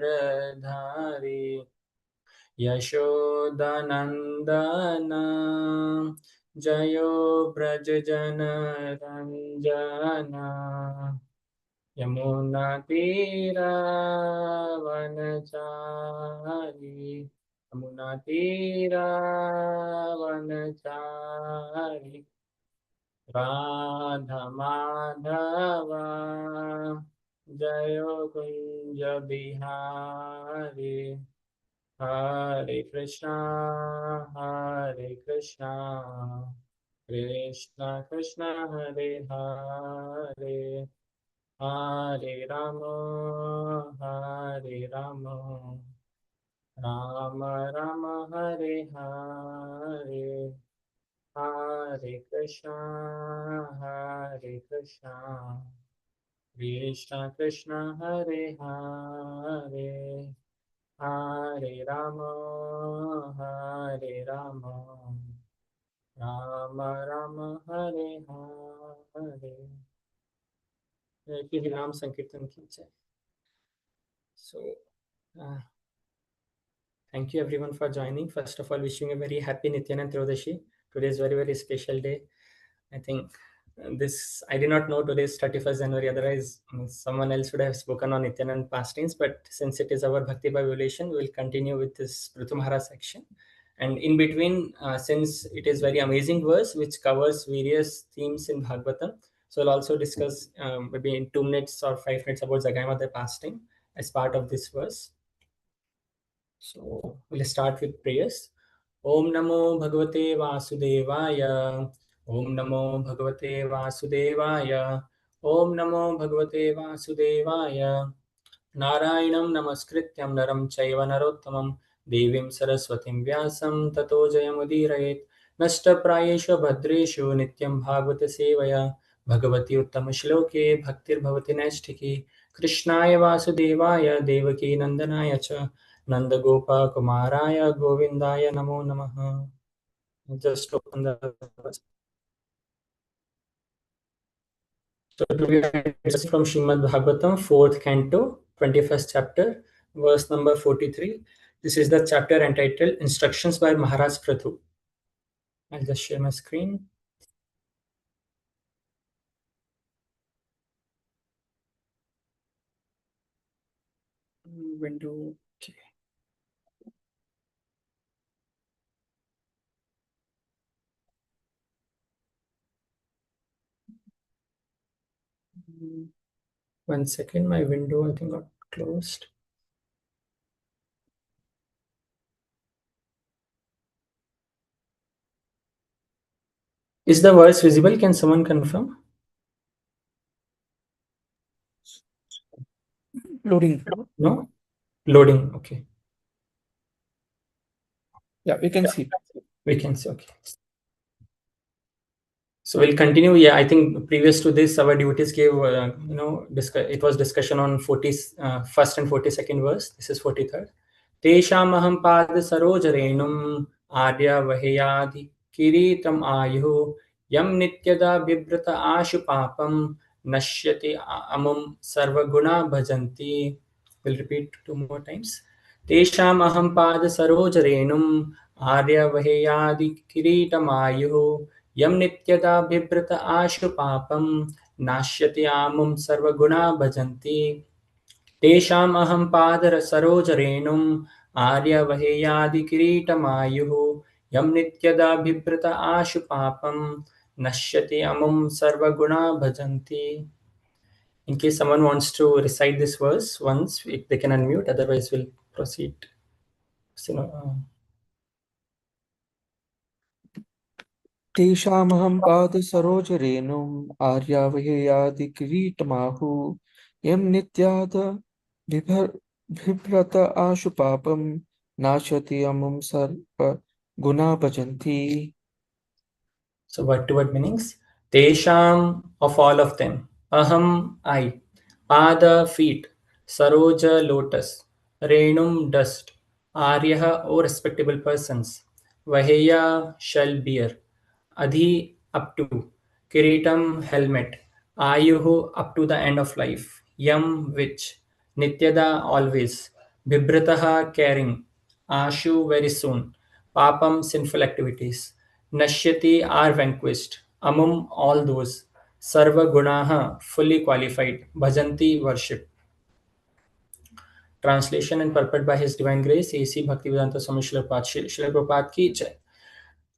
वरधारी यशोदनन्दन जयो व्रजजनरञ्जन यमुनातीरावनचारी यमुनातीरावनचारी राधमाधवा जयो कुञ्ज बिहारी हरे कृष्णा कृष्णा कृष्णा हरे हरे हरे राम राम राम हरे हरे हरे कृष्णा कृष्णा कृष्णा हरे हरे हरे राम राम राम हरे हरे। श्री नाम संकीर्तन कीजिए। So thank you everyone for joining. First of all, wishing a very happy Nityanand Triyodashi. Today is very special day. I think this, I did not know today is 31st January, otherwise someone else would have spoken on Nityanand pastings, but since it is our Bhakti Violation, we will continue with this Prithumhara section. And in between, since it is very amazing verse which covers various themes in Bhagavatam, so we'll also discuss maybe in 2 minutes or 5 minutes about Jagai fasting as part of this verse. So we'll start with prayers. Om Namo Bhagavate Vasudevaya. Om Namo Bhagavate Vasudevaya. Om Namo Bhagavate Vasudevaya. Narayanam Namaskrityam Naram Chaiva Narottamam Devim Saraswatim Vyasam Tato Jayamudirayet Nashtaprayeshu Bhadreshu Nityam Bhagavata Sevaya Bhagavati Uttama Shloke Bhaktir Bhavati Naishtiki Krishnaya Vasudevaya Devaki Nandanaya Cha Nanda Gopa Kumaraya Govindaya Namo Namaha. Just open the verse. So we are discussing from Srimad Bhagavatam, 4th canto, 21st chapter, verse number 43. This is the chapter entitled Instructions by Maharaj Prathu. I'll just share my screen. Window. Okay. One second, my window I think got closed. Is the verse visible? Can someone confirm? Loading. No? Loading. Okay. Yeah, we can see. We can see. Okay. So we'll continue. Yeah, I think previous to this, our devotees gave, it was discussion on 41st and 42nd verse. This is 43rd. Teshamaham pad sarojarenum adya vaheyadi kiritam ayuhu yam nityada bibrata ashu papam nashyati amam sarvaguna bhajanti. We'll repeat 2 more times. Teshamaham pad sarojarenum adya vaheyadi kiritam ayuhu यम नित्यदा बिभ्रत आशु पापम नाश्यति आमुम सर्वगुणा भजन्ति तेषाम् अहं पादर सरोजरेणुम आर्य वहेयादि किरीटमायुः यम नित्यदा बिभ्रत आशु पापम नश्यति अमुम सर्वगुणा भजन्ति. In case someone wants to recite this verse once, if they can unmute, otherwise we'll proceed. तेषामहं पादसरोजरेणुम् आर्यावहेयादिकिरीटमाहु यं नित्याद बिभ्रत आशु पापं नाशति अमुं सर्वगुणा भजन्ति. So word to word meanings. Tesham, of all of them. Aham, I. Pada, feet. Saroja, lotus. Renum, dust. Aryaha, O respectable persons. Vaheya, shall bear. Adhi, up to. Kiritam, helmet. Ayuhu, up to the end of life. Yam, which. Nityada, always. Bibrataha caring, Ashu very soon, Papam sinful activities, Nashyati are vanquished, Amum all those, Sarva Gunaha fully qualified, Bhajanti worship. Translation and purport by His Divine Grace, A.C. Bhaktivedanta Swami Srila Prabhupada ki jai.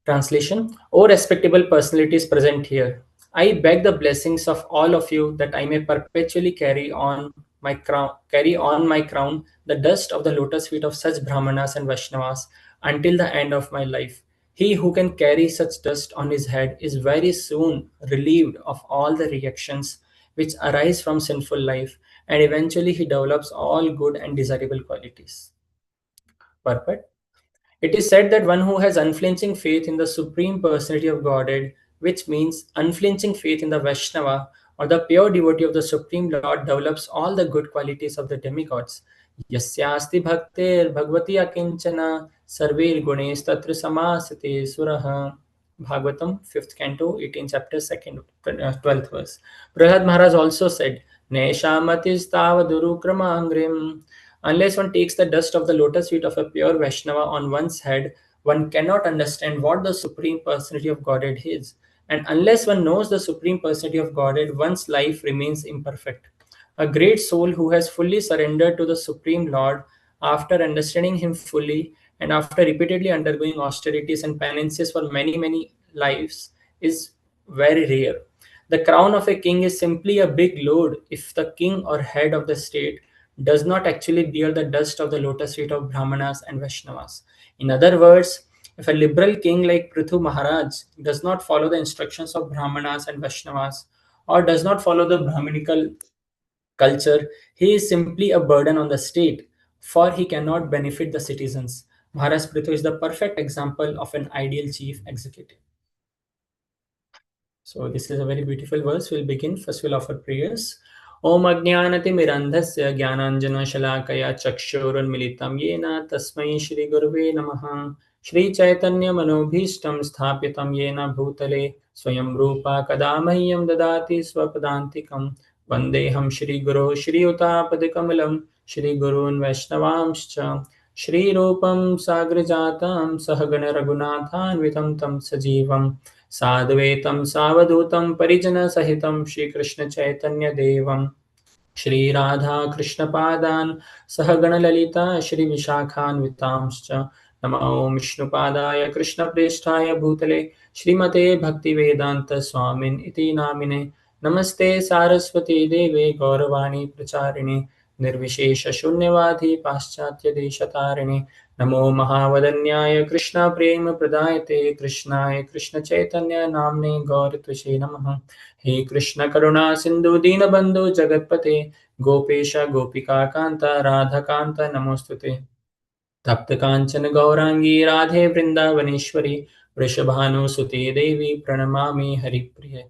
Translation: O respectable personalities present here, I beg the blessings of all of you that I may perpetually carry on my crown the dust of the lotus feet of such Brahmanas and Vaishnavas until the end of my life. He who can carry such dust on his head is very soon relieved of all the reactions which arise from sinful life, and eventually he develops all good and desirable qualities. Purport: it is said that one who has unflinching faith in the Supreme Personality of Godhead, which means unflinching faith in the Vaishnava or the pure devotee of the Supreme Lord, develops all the good qualities of the demigods. Yasyasti bhaktir bhagavati akinchana sarvir gunes tatra samasate suraha. Bhagavatam, 5th canto, 18th chapter, 2nd, 12th verse. Prahlad Maharaj also said, Neshamatis tavadurukramangrim. Unless one takes the dust of the lotus feet of a pure Vaishnava on one's head, one cannot understand what the Supreme Personality of Godhead is. And unless one knows the Supreme Personality of Godhead, one's life remains imperfect. A great soul who has fully surrendered to the Supreme Lord after understanding Him fully and after repeatedly undergoing austerities and penances for many, many lives is very rare. The crown of a king is simply a big load if the king or head of the state does not actually bear the dust of the lotus feet of Brahmanas and Vaishnavas. In other words, if a liberal king like Prithu Maharaj does not follow the instructions of Brahmanas and Vaishnavas, or does not follow the Brahminical culture, he is simply a burden on the state, for he cannot benefit the citizens. Maharaj Prithu is the perfect example of an ideal chief executive. So this is a very beautiful verse. We'll begin. First we'll offer prayers. Om Ajnanatimirandhasya Jnananjana Shalakaya Chakshurunmilitam Yena Tasmai Shri Gurave Namaha. Shri Chaitanya Manobhishtam Sthapitam Yena Bhutale Swayam Rupa Kadamahyam Dadati Swapadantikam Vandeham Shri Guru Shri Utapadikamalam Shri Gurun Vaishnavamscha Shri Rupam Sagrajatam Sahagana Raghunathan Tam Sajivam साद्वैतं सावधूतं परिजनसहितं श्रीकृष्णचैतन्यदेवं श्रीराधाकृष्णपादान् सहगणललिता श्रीविशाखान्वितांश्च नमो विष्णुपादाय कृष्णप्रेष्ठाय भूतले श्रीमते भक्तिवेदान्तस्वामिन् इति नामिने नमस्ते सारस्वती देवे गौरवाणी प्रचारिणे निर्विशेषशून्यवादी पाश्चात्यदेशतारिणे नमो महावदन्याय कृष्णप्रेमप्रदायते कृष्णाय कृष्णचैतन्य नाम्ने गौरत्वसे नमः। हे कृष्ण करुणा सिंधु दीनबंधु जगतपते गोपेश गोपिका कांता राधाकांत नमोस्तुते। तप्त कांचन गौरांगी राधे वृंदावनेश्वरी वृषभानुसुते देवी प्रणमामि हरिप्रिये।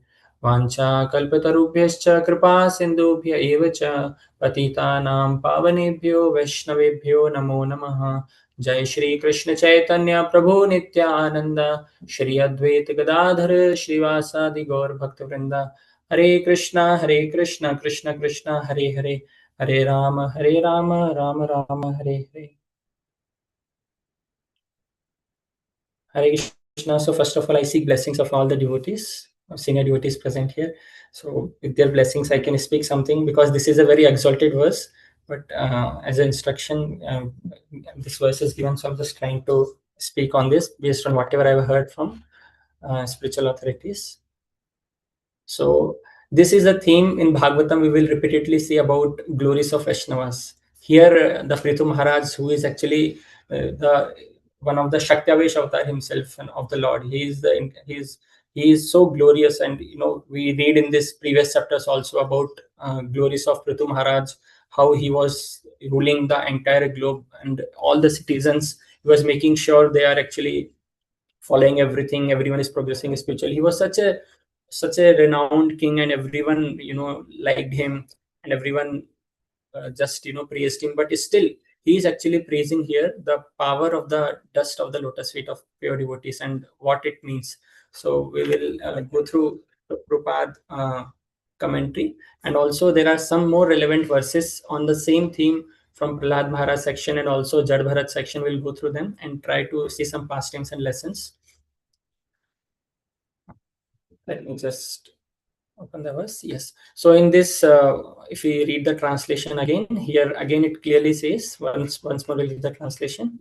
वाञ्छाकल्पतरुभ्यश्च कृपा सिन्धुभ्य एव च पतितानां पावनेभ्यो वैष्णवेभ्यो नमो नमः। जय श्री कृष्ण चैतन्य प्रभु नित्यानंद श्री अद्वैत गदाधर श्रीवासादि गौर भक्तवृंद। हरे कृष्णा कृष्ण कृष्ण हरे हरे, हरे Ram Ram Ram Hare Hare. Hare Krishna. So first of all, I seek blessings of all the devotees, senior devotees present here. So with their blessings, I can speak something because this is a very exalted verse. But as an instruction, this verse is given. So I'm just trying to speak on this based on whatever I've heard from spiritual authorities. So this is a theme in Bhagavatam. We will repeatedly see about glories of Vaishnavas. Here, the Prithu Maharaj, who is actually the one of the Shaktavesh avatar himself and of the Lord, he is so glorious. And we read in this previous chapters also about glories of Prithu Maharaj, how he was ruling the entire globe and all the citizens. He was making sure they are actually following everything, everyone is progressing spiritually. He was such a renowned king, and everyone liked him, and everyone just praised him. But still he is actually praising here the power of the dust of the lotus feet of pure devotees and what it means. So we will go through the Prabhupada commentary, and also there are some more relevant verses on the same theme from Prahlad Maharaj section and also Jad Bharat section. We'll go through them and try to see some pastimes and lessons. Let me just open the verse. Yes. So in this, if we read the translation again, here again it clearly says, once more we'll read the translation.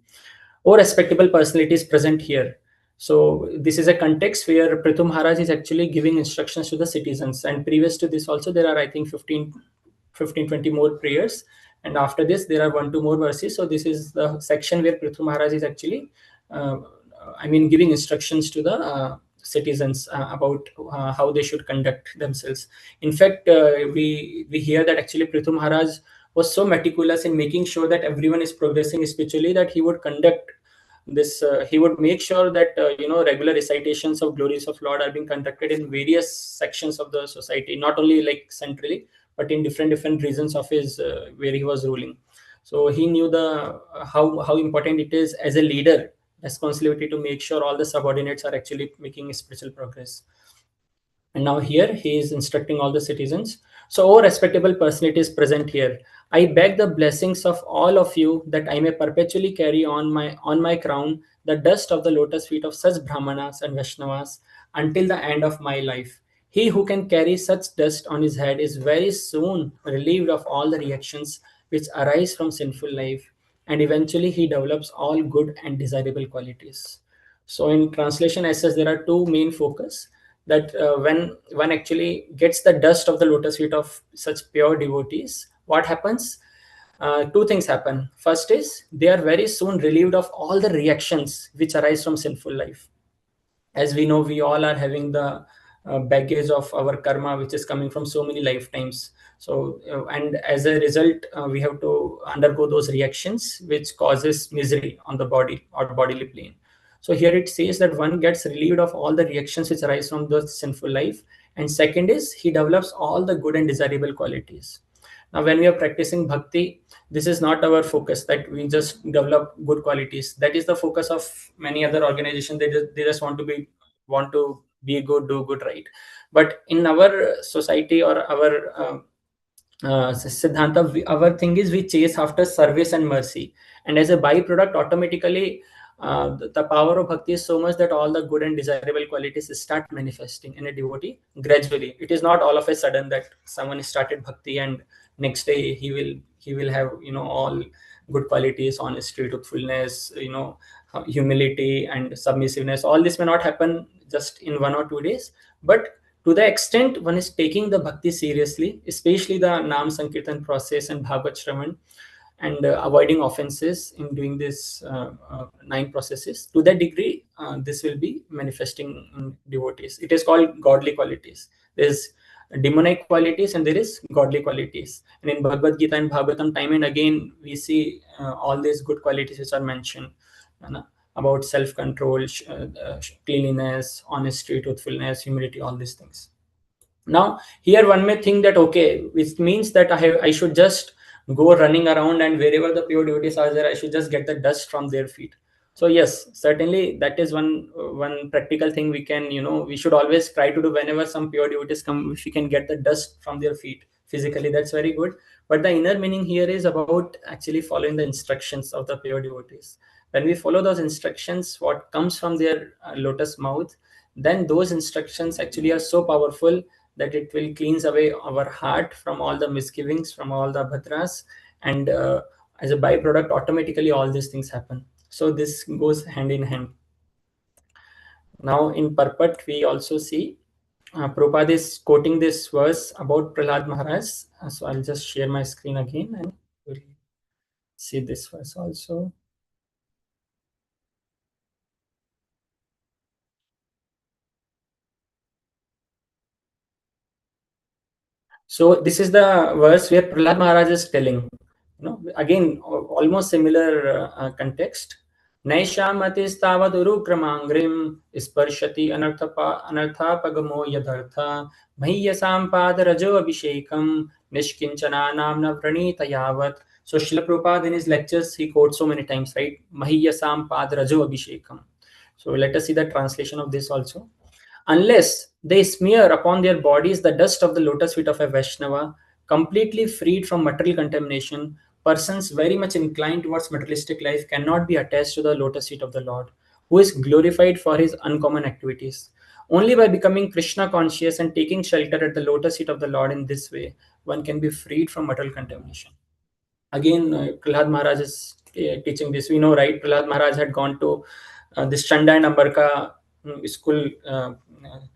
O respectable personalities present here. So this is a context where Prithu Maharaj is actually giving instructions to the citizens. And previous to this also, there are, I think, 20 more prayers. And after this, there are 1-2 more verses. So this is the section where Prithu Maharaj is actually, giving instructions to the citizens about how they should conduct themselves. In fact, we hear that actually Prithu Maharaj was so meticulous in making sure that everyone is progressing spiritually that he would conduct this. He would make sure that regular recitations of glories of Lord are being conducted in various sections of the society, not only like centrally, but in different regions of his where he was ruling. So he knew the how important it is as a leader responsibility to make sure all the subordinates are actually making spiritual progress. And now here he is instructing all the citizens. So, O respectable personalities present here, I beg the blessings of all of you that I may perpetually carry on my crown the dust of the lotus feet of such Brahmanas and Vaishnavas until the end of my life. He who can carry such dust on his head is very soon relieved of all the reactions which arise from sinful life, and eventually he develops all good and desirable qualities. So, in translation, as such, there are two main focus that when one actually gets the dust of the lotus feet of such pure devotees, what happens? Two things happen. First is they are very soon relieved of all the reactions which arise from sinful life. As we know, we all are having the baggage of our karma which is coming from so many lifetimes. So and as a result, we have to undergo those reactions which causes misery on the body or bodily plane. So here it says that one gets relieved of all the reactions which arise from the sinful life, and second is he develops all the good and desirable qualities. Now when we are practicing bhakti, this is not our focus that we just develop good qualities. That is the focus of many other organizations. They just want to be good, do good, right? But in our society or our Siddhanta, our thing is we chase after service and mercy, and as a byproduct, automatically the power of bhakti is so much that all the good and desirable qualities start manifesting in a devotee gradually. It is not all of a sudden that someone started bhakti and next day he will have all good qualities, honesty, truthfulness, humility and submissiveness. All this may not happen just in 1 or 2 days, but to the extent one is taking the bhakti seriously, especially the Nam Sankirtan process and Bhagavad Shravan, and avoiding offenses in doing this 9 processes, to that degree, this will be manifesting in devotees. It is called godly qualities. There's demonic qualities and there is godly qualities. And in Bhagavad Gita and Bhagavatam, time and again, we see all these good qualities which are mentioned about self-control, cleanliness, honesty, truthfulness, humility, all these things. Now, here one may think that, okay, which means that I should just go running around and wherever the pure devotees are there, I should just get the dust from their feet. So yes, certainly that is one practical thing we can, we should always try to do whenever some pure devotees come, if we can get the dust from their feet physically, that's very good. But the inner meaning here is about actually following the instructions of the pure devotees. When we follow those instructions, what comes from their lotus mouth, then those instructions actually are so powerful that it will cleanse away our heart from all the misgivings, from all the bhadras, and as a byproduct, automatically all these things happen. So this goes hand in hand. Now in Purport, we also see Prabhupada is quoting this verse about Prahlad Maharaj. So I'll just share my screen again and we'll see this verse also. So this is the verse where Prahlad Maharaj is telling, again, almost similar context. Naishamatistavadurukramangrim sparshati anarthapagamo yadartha mahyasam padarajo abhishekam nishkinchananam navranita yavat. So Srila Prabhupada in his lectures, he quotes so many times, right? Mahyasam padarajo abhishekam. So let us see the translation of this also. Unless they smear upon their bodies the dust of the lotus feet of a Vaishnava, completely freed from material contamination, persons very much inclined towards materialistic life cannot be attached to the lotus feet of the Lord, who is glorified for his uncommon activities. Only by becoming Krishna conscious and taking shelter at the lotus feet of the Lord in this way, one can be freed from material contamination. Again, Prahlad Maharaj is teaching this. We know, right? Prahlad Maharaj had gone to this Chanda and Ambarka school,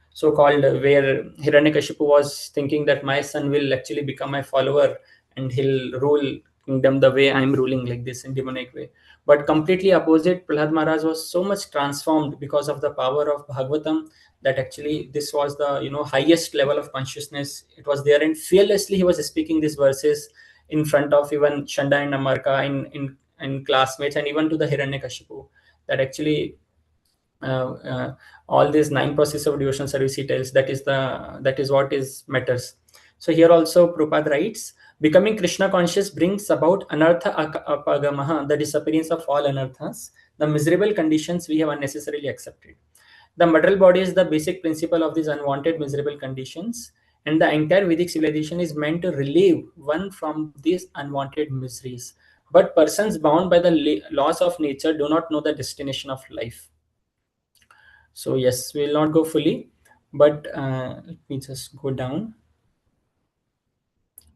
so called, where Hiranyakashipu was thinking that my son will actually become my follower and he'll rule kingdom the way I'm ruling, like this, in demonic way. But completely opposite, Prahlad Maharaj was so much transformed because of the power of Bhagavatam, that actually this was the highest level of consciousness. It was there, and fearlessly he was speaking these verses in front of even Chanda and Amarka, in classmates, and even to the Hiranyakashipu, that actually all these 9 processes of devotional service he tells, that is what is matters. So here also Prabhupada writes, becoming Krishna conscious brings about anartha apagamaha, the disappearance of all anarthas, the miserable conditions we have unnecessarily accepted. The material body is the basic principle of these unwanted miserable conditions, and the entire Vedic civilization is meant to relieve one from these unwanted miseries. But persons bound by the laws of nature do not know the destination of life. So yes, we will not go fully, but let me just go down.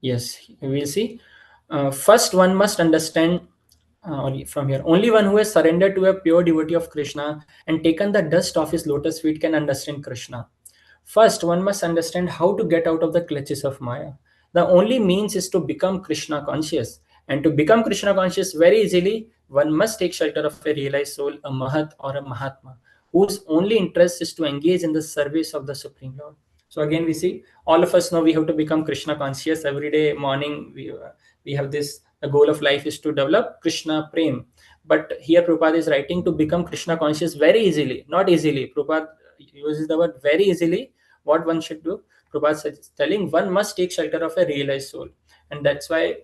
Yes, we'll see. First, one must understand from here. Only one who has surrendered to a pure devotee of Krishna and taken the dust off his lotus feet can understand Krishna. First, one must understand how to get out of the clutches of Maya. The only means is to become Krishna conscious. And to become Krishna conscious very easily, one must take shelter of a realized soul, a Mahat or a Mahatma, whose only interest is to engage in the service of the Supreme Lord. So again, we see all of us know we have to become Krishna conscious. Every day morning, we have this, the goal of life is to develop Krishna Prem. But here Prabhupada is writing to become Krishna conscious very easily, not easily. Prabhupada uses the word very easily. What one should do? Prabhupada is telling one must take shelter of a realized soul. And that's why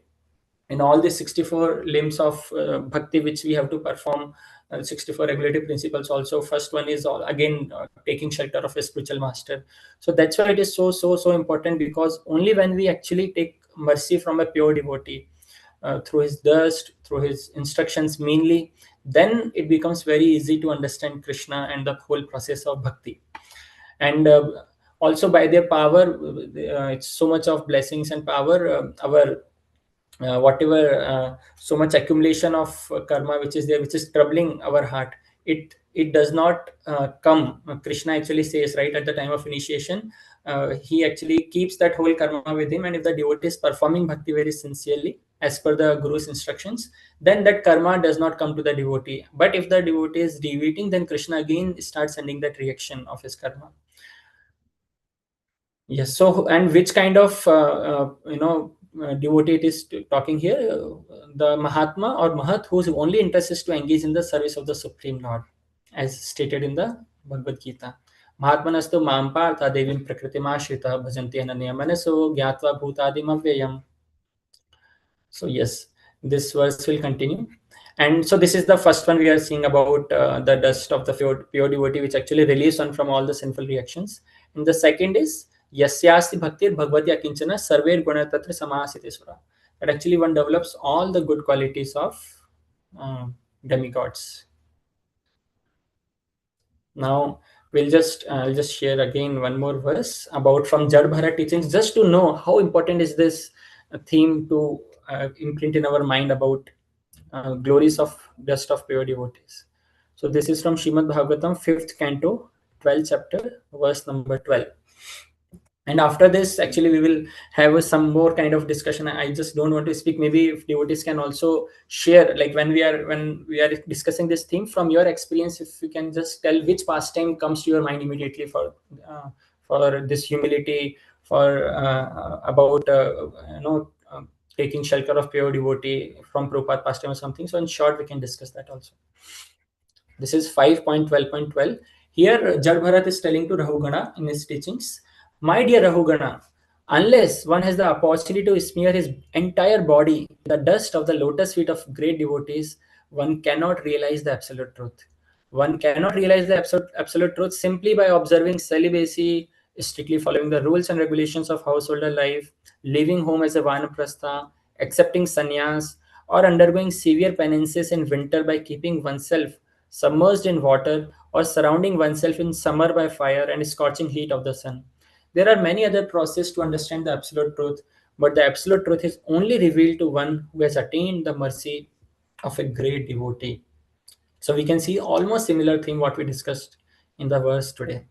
in all the 64 limbs of bhakti which we have to perform, 64 regulative principles also, first one is all again taking shelter of a spiritual master. So that's why it is so important, because only when we actually take mercy from a pure devotee, through his dust, through his instructions mainly, then it becomes very easy to understand Krishna and the whole process of bhakti. And also by their power, it's so much of blessings and power, our whatever so much accumulation of karma which is there, which is troubling our heart, it does not come. Krishna actually says right at the time of initiation, he actually keeps that whole karma with him, and if the devotee is performing bhakti very sincerely as per the guru's instructions, then that karma does not come to the devotee. But if the devotee is deviating, then Krishna again starts sending that reaction of his karma. Yes. So, and which kind of devotee it is talking here? The Mahatma or Mahat, whose only interest is to engage in the service of the Supreme Lord, as stated in the Bhagavad Gita. Mahatmanastu mam partha devim prakritimashritah bhajanti ananya manaso gyatva bhutadim avyayam. So yes, this verse will continue. And so this is the first one we are seeing about the dust of the pure devotee, which actually release one from all the sinful reactions. And the second is yasyasti bhaktir bhagavati akinchana sarver guna tatra samasite sura. That actually one develops all the good qualities of demigods. Now I'll just share again one more verse about from Jad Bharat teachings, just to know how important is this theme to imprint in our mind about glories of dust of pure devotees. So this is from Srimad Bhagavatam, 5th canto, 12th chapter, verse number 12. And after this, actually, we will have some more kind of discussion. I just don't want to speak. Maybe if devotees can also share, like when we are discussing this theme, from your experience, if you can just tell which pastime comes to your mind immediately for this humility, for about taking shelter of pure devotee from Prabhupada pastime or something. So in short, we can discuss that also. This is 5.12.12. Here, Jad Bharat is telling to Rahugana in his teachings, my dear Rahugana, unless one has the opportunity to smear his entire body with the dust of the lotus feet of great devotees, one cannot realize the absolute truth. One cannot realize the absolute truth simply by observing celibacy, strictly following the rules and regulations of householder life, leaving home as a vanaprastha, accepting sannyas, or undergoing severe penances in winter by keeping oneself submerged in water, or surrounding oneself in summer by fire and scorching heat of the sun. There are many other processes to understand the absolute truth, but the absolute truth is only revealed to one who has attained the mercy of a great devotee. So we can see almost similar thing what we discussed in the verse today.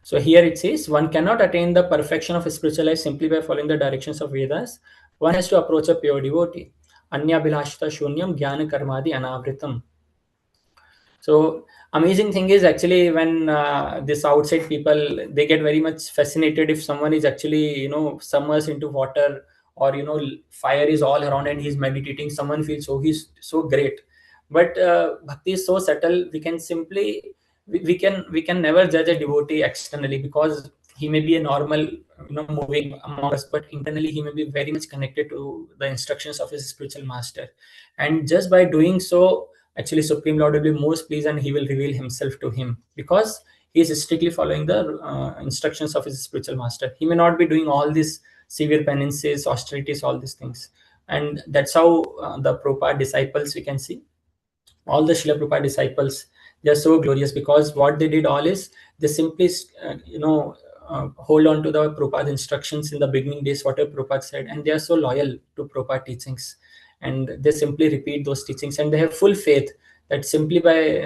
So here it says, one cannot attain the perfection of spiritual life simply by following the directions of Vedas. One has to approach a pure devotee. Anya bilashita shunyam jnana karmadi anavritam. So amazing thing is actually when this outside people, they get very much fascinated if someone is actually, submersed into water, or fire is all around and he's meditating. Someone feels, oh, he's so great. But bhakti is so subtle. We can never judge a devotee externally, because he may be a normal, moving among us, but internally he may be very much connected to the instructions of his spiritual master. And just by doing so, actually Supreme Lord will be most pleased, and he will reveal himself to him, because he is strictly following the instructions of his spiritual master. He may not be doing all these severe penances, austerities, all these things. And that's how the Prabhupada disciples, we can see all the Srila Prabhupada disciples, they're so glorious, because what they did all is they simply, hold on to the Prabhupada instructions in the beginning days, whatever Prabhupada said, and they are so loyal to Prabhupada teachings, and they simply repeat those teachings, and they have full faith that simply by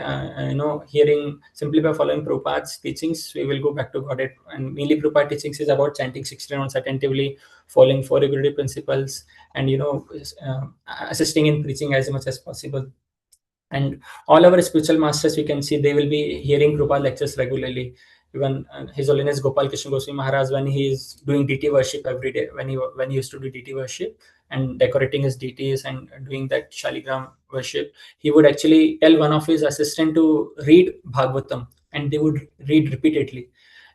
hearing, simply by following Prabhupada's teachings, we will go back to Godhead. And mainly Prabhupada teachings is about chanting 16 rounds attentively, following four regulative principles, and uh, assisting in preaching as much as possible. And all our spiritual masters, we can see they will be hearing Prabhupada lectures regularly. Even His Holiness Gopal Krishna Goswami Maharaj, when he is doing deity worship every day, when he used to do deity worship and decorating his deities and doing that Shaligram worship, he would actually tell one of his assistant to read Bhagavatam, and they would read repeatedly,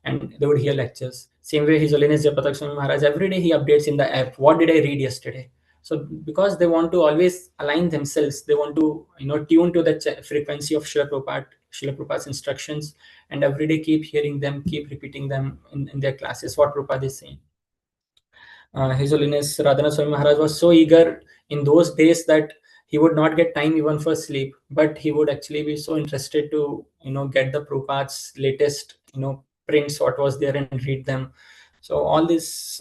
and they would hear lectures. Same way, His Holiness Japatak Swami Maharaj, every day he updates in the app, what did I read yesterday? So because they want to always align themselves, they want to tune to the frequency of Srila Prabhupada's instructions, and every day keep hearing them, keep repeating them in their classes, what Prabhupada is saying. His Holiness Radhanath Swami Maharaj was so eager in those days that he would not get time even for sleep, but he would actually be so interested to get the Prabhupada's latest prints, what was there, and read them. So all these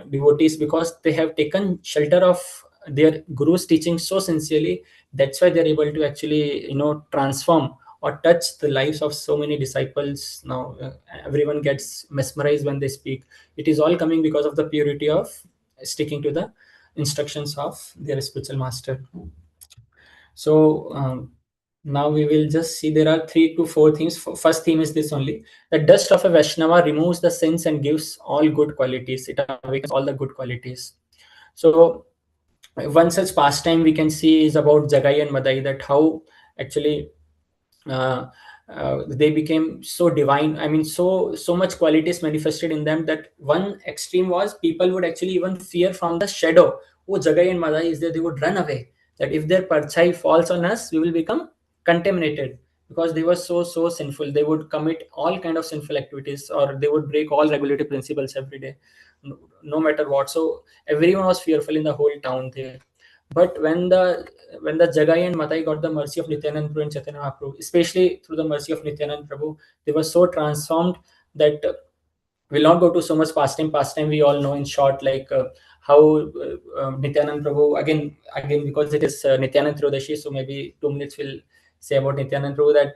devotees, because they have taken shelter of their guru's teaching so sincerely, that's why they're able to actually transform or touch the lives of so many disciples. Now everyone gets mesmerized when they speak. It is all coming because of the purity of sticking to the instructions of their spiritual master. So now we will just see there are 3 to 4 things. First theme is this only: the dust of a Vaishnava removes the sins and gives all good qualities. It awakens all the good qualities. So one such pastime we can see is about Jagai and Madai, that how actually uh, they became so divine. I mean, so much qualities manifested in them, that one extreme was people would actually even fear from the shadow. Oh, Jagai and Madai is there, they would run away, that if their parchai falls on us, we will become contaminated, because they were so sinful. They would commit all kind of sinful activities, or they would break all regulative principles every day, no matter what. So everyone was fearful in the whole town there. But when the Jagai and Matai got the mercy of Nityanand Prabhu and Chaitanya Mahaprabhu, especially through the mercy of Nityanand Prabhu, they were so transformed that we'll not go to so much pastime. Pastime we all know in short, like how Nityanand Prabhu, again because it is Nityanand Triyodashi, so maybe 2 minutes will say about Nityanand Prabhu, that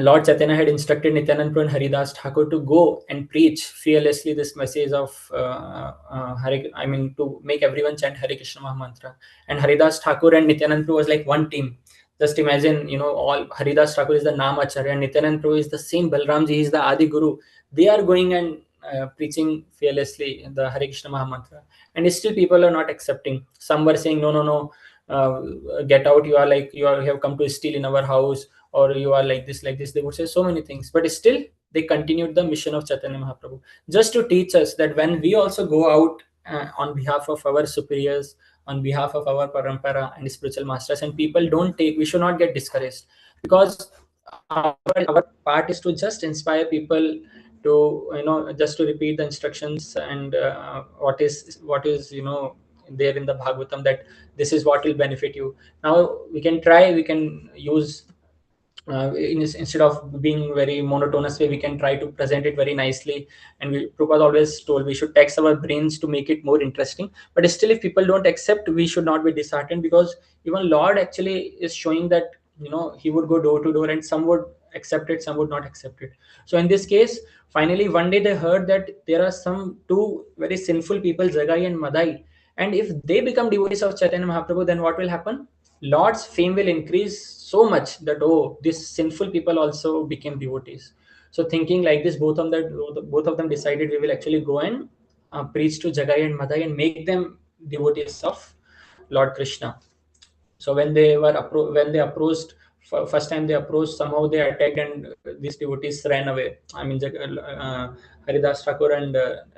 Lord Chaitanya had instructed Nityanand Prabhu and Haridas Thakur to go and preach fearlessly this message of to make everyone chant Hare Krishna Mahamantra. And Haridas Thakur and Nityanand Prabhu was like one team. Just imagine, all Haridas Thakur is the Namacharya, and Nityanand Prabhu is the same Balramji, he is the Adi Guru. They are going and preaching fearlessly the Hare Krishna Mahamantra. And still people are not accepting. Some were saying, no, no, no, get out, you have come to steal in our house, or you are like this, like this. They would say so many things, but still they continued the mission of Chaitanya Mahaprabhu, just to teach us that when we also go out on behalf of our superiors, on behalf of our parampara and spiritual masters, and people don't take, we should not get discouraged, because our part is to just inspire people to just to repeat the instructions, and what is there in the Bhagavatam that this is what will benefit you. Now we can try, we can use instead of being very monotonous way, we can try to present it very nicely. And Prabhupada always told we should tax our brains to make it more interesting. But still, if people don't accept, we should not be disheartened, because even Lord actually is showing that he would go door to door, and some would accept it, some would not accept it. So in this case, finally one day they heard that there are some two very sinful people, Jagai and Madai, and if they become devotees of Chaitanya Mahaprabhu, then what will happen? Lord's fame will increase so much that, oh, these sinful people also became devotees. So thinking like this, both of them decided, we will actually go and preach to Jagai and Madai and make them devotees of Lord Krishna. So when they approached, first time they approached, somehow they attacked, and these devotees ran away. I mean, Haridas Thakur and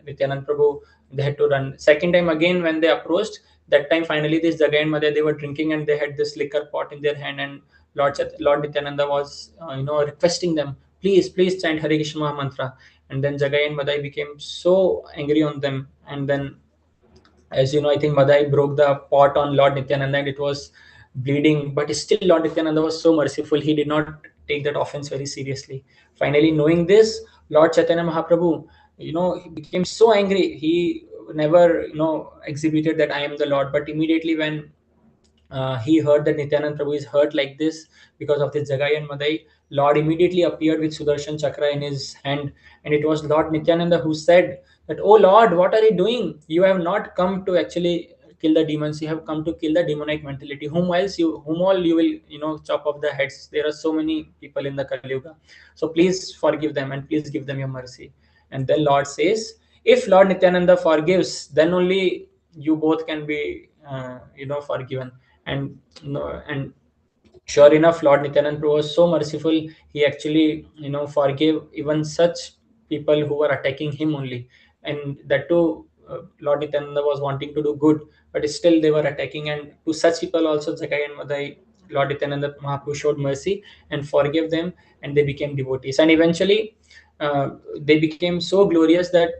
Nityanand Prabhu, they had to run. Second time again when they approached, that time finally this Jagai and Madai, they were drinking, and they had this liquor pot in their hand, and Lord Nityananda was requesting them, please chant Hare Krishna Maha Mantra. And then Jagai and Madai became so angry on them, and then, as you know, I think Madai broke the pot on Lord Nityananda, and it was bleeding. But still, Lord Nityananda was so merciful; he did not take that offense very seriously. Finally, knowing this, Lord Chaitanya Mahaprabhu, he became so angry. He never, exhibited that I am the Lord. But immediately when he heard that Nityanand Prabhu is hurt like this because of this Jagai and Madai, Lord immediately appeared with Sudarshan Chakra in his hand. And it was Lord Nityananda who said that, oh Lord, what are you doing? You have not come to actually kill the demons. You have come to kill the demonic mentality. Whom all you will, chop off the heads. There are so many people in the Kali Yuga. So please forgive them and please give them your mercy. And then Lord says, if Lord Nityananda forgives, then only you both can be, forgiven. And and sure enough, Lord Nityanand Prabhu was so merciful. He actually, forgave even such people who were attacking him only. And that too, Lord Nityananda was wanting to do good, but still they were attacking. And to such people also, Jagai and Madai, Lord Nityananda Mahaprabhu showed mercy and forgave them, and they became devotees. And eventually, they became so glorious that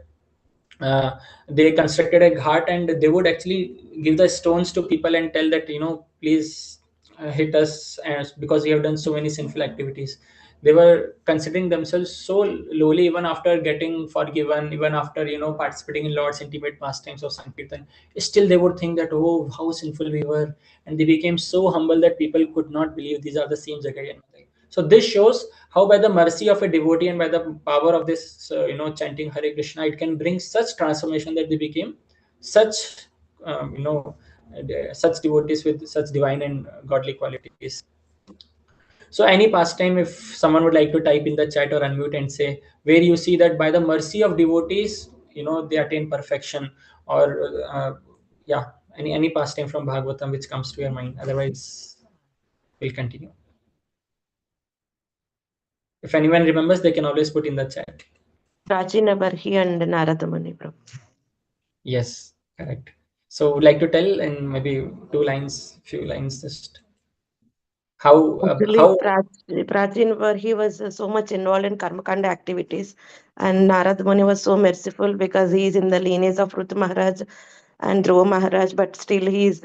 uh, they constructed a ghat, and they would actually give the stones to people and tell that, please hit us, because we have done so many sinful activities. They were considering themselves so lowly, even after getting forgiven, even after participating in Lord's intimate pastimes of Sankirtan. Still they would think that, oh, how sinful we were. And they became so humble that people could not believe these are the same Jagai and Madai. So this shows how by the mercy of a devotee and by the power of this, chanting Hare Krishna, it can bring such transformation that they became such, such devotees with such divine and godly qualities. So any pastime, if someone would like to type in the chat or unmute and say where you see that by the mercy of devotees, they attain perfection, or yeah, any pastime from Bhagavatam which comes to your mind. Otherwise, we'll continue. If anyone remembers, they can always put in the chat. Prachina Barhi and Narada Muni Prabhu. Yes, correct. So would like to tell in maybe few lines, just Actually, how Prachin Barhi was so much involved in Karmakanda activities, and Narad Muni was so merciful because he is in the lineage of Ruth Maharaj and Dhruva Maharaj, but still he is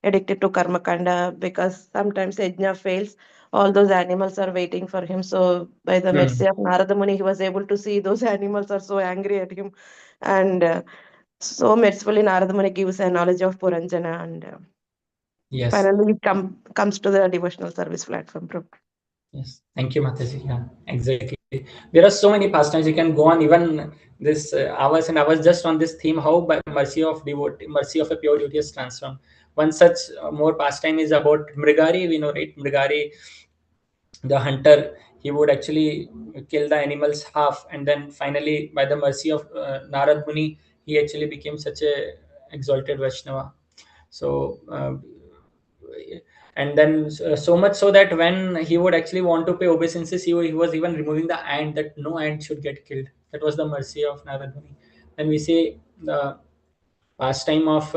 addicted to Karmakanda because sometimes Yajna fails. All those animals are waiting for him. So, by the mercy of Narada Muni, he was able to see those animals are so angry at him. And so mercifully, Narada Muni gives a knowledge of Puranjana, and yes, finally he comes to the devotional service platform. yes. Thank you, Mataji. Yeah, exactly. There are so many pastimes you can go on, even this hours and hours just on this theme. How by mercy of a pure devotee is transformed. One such more pastime is about Mrigari. We know, right? Mrigari, the hunter, he would actually kill the animals half, and then finally by the mercy of Narad Muni, he actually became such a exalted Vaishnava. So and then so much so that when he would actually want to pay obeisances, he was even removing the ant, that no ant should get killed. That was the mercy of Narad Muni. And we say the pastime of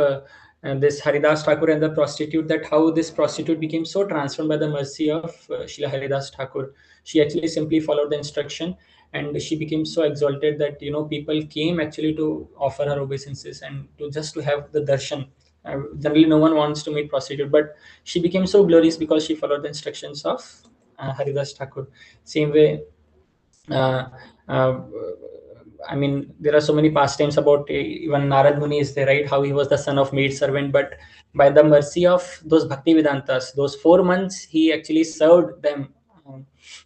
this Haridas Thakur and the prostitute, that how this prostitute became so transformed by the mercy of Srila Haridas Thakur. She actually simply followed the instruction, and she became so exalted that people came actually to offer her obeisances and to just to have the darshan. Generally, no one wants to meet prostitute, but she became so glorious because she followed the instructions of Haridas Thakur. Same way, uh, uh, I mean, there are so many pastimes about even Narad Muni is there, right? How he was the son of maid servant, but by the mercy of those Bhakti Vedantas, those 4 months, he actually served them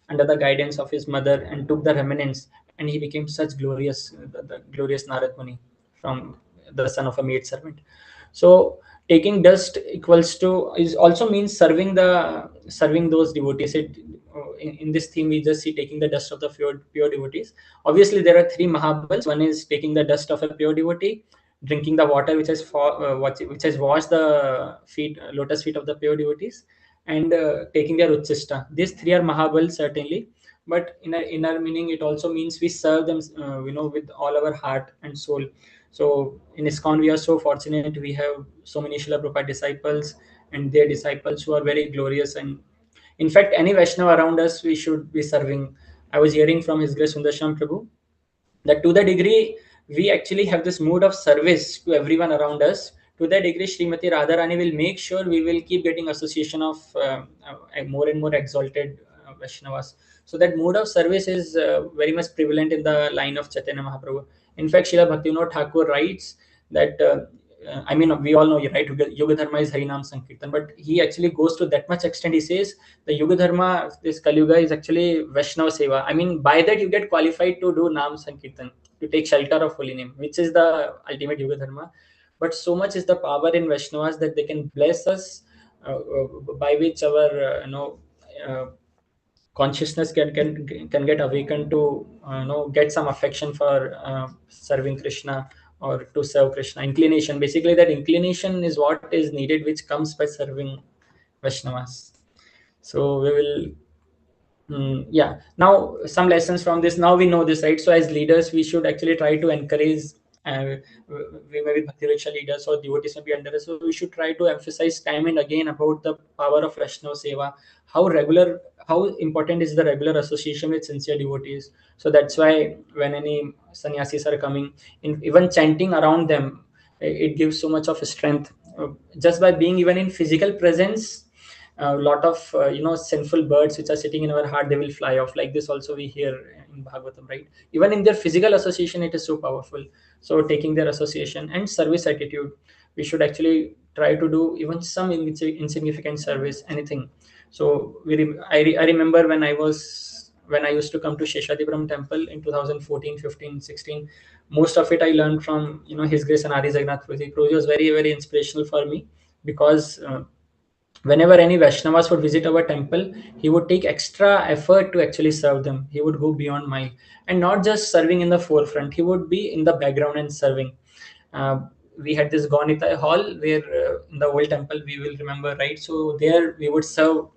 under the guidance of his mother and took the remnants, and he became such glorious, the glorious Narad Muni from the son of a maid servant. So taking dust equals to is also means serving those devotees. In this theme we just see taking the dust of the pure devotees. Obviously there are three mahabals. One is taking the dust of a pure devotee, drinking the water which has washed the lotus feet of the pure devotees, and taking their uchista. These three are mahabals certainly, but in a inner meaning it also means we serve them with all our heart and soul. So in ISKCON, we are so fortunate. We have so many Srila Prabhupada disciples and their disciples who are very glorious. And in fact, any Vaishnava around us, we should be serving. I was hearing from His Grace Sundarsham Prabhu that to the degree we actually have this mood of service to everyone around us, to that degree Srimati Radharani will make sure we will keep getting association of more and more exalted Vaishnavas. So that mood of service is very much prevalent in the line of Chaitanya Mahaprabhu. In fact, Srila Bhaktivinoda Thakur writes that I mean, we all know, right? Yoga Dharma is Harinam Sankirtan, but he actually goes to that much extent. He says the Yoga Dharma, this Kali Yuga, is actually Vaishnava Seva. I mean, by that you get qualified to do Nam Sankirtan, to take shelter of holy name, which is the ultimate Yoga Dharma. But so much is the power in Vaishnavas that they can bless us, by which our uh, consciousness can get awakened to get some affection for serving Krishna, or to serve Krishna. Inclination, basically, that inclination is what is needed, which comes by serving Vaishnavas. So we will yeah, now some lessons from this. Now we know this, right? So as leaders we should actually try to encourage, uh, we may be Bhakti Raksha leaders or devotees may be under us, so we should try to emphasize time and again about the power of Vaishnava Seva, how important is the regular association with sincere devotees. So that's why when any sannyasis are coming in, even chanting around them, it gives so much of strength. Just by being even in physical presence, a lot of sinful birds which are sitting in our heart, they will fly off. Like this also we hear in Bhagavatam, right? Even in their physical association it is so powerful. So taking their association and service attitude, we should actually try to do even some insignificant service, anything. So I remember when I used to come to Sheshadipuram temple in 2014, 15, 16, most of it I learned from His Grace Anari Jagannath Prabhuji. Prabhuji was very, very inspirational for me, because whenever any Vaishnavas would visit our temple, he would take extra effort to actually serve them. He would go beyond mile, and not just serving in the forefront. He would be in the background and serving. Uh, we had this Gaunita hall where in the old temple, we will remember, right? So there we would serve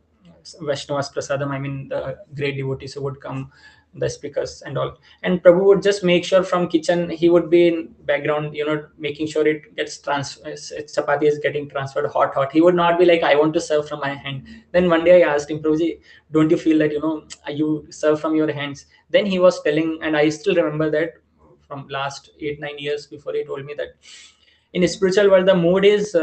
Vaishnavas prasadam. I mean, the great devotees who would come, the speakers and all. And Prabhu would just make sure from kitchen, he would be in background, making sure it gets chapati is getting transferred hot. He would not be like, I want to serve from my hand. Then one day I asked him, Prabhuji, don't you feel that, you serve from your hands? Then he was telling, and I still remember that from last 8-9 years before, he told me that in a spiritual world the mode is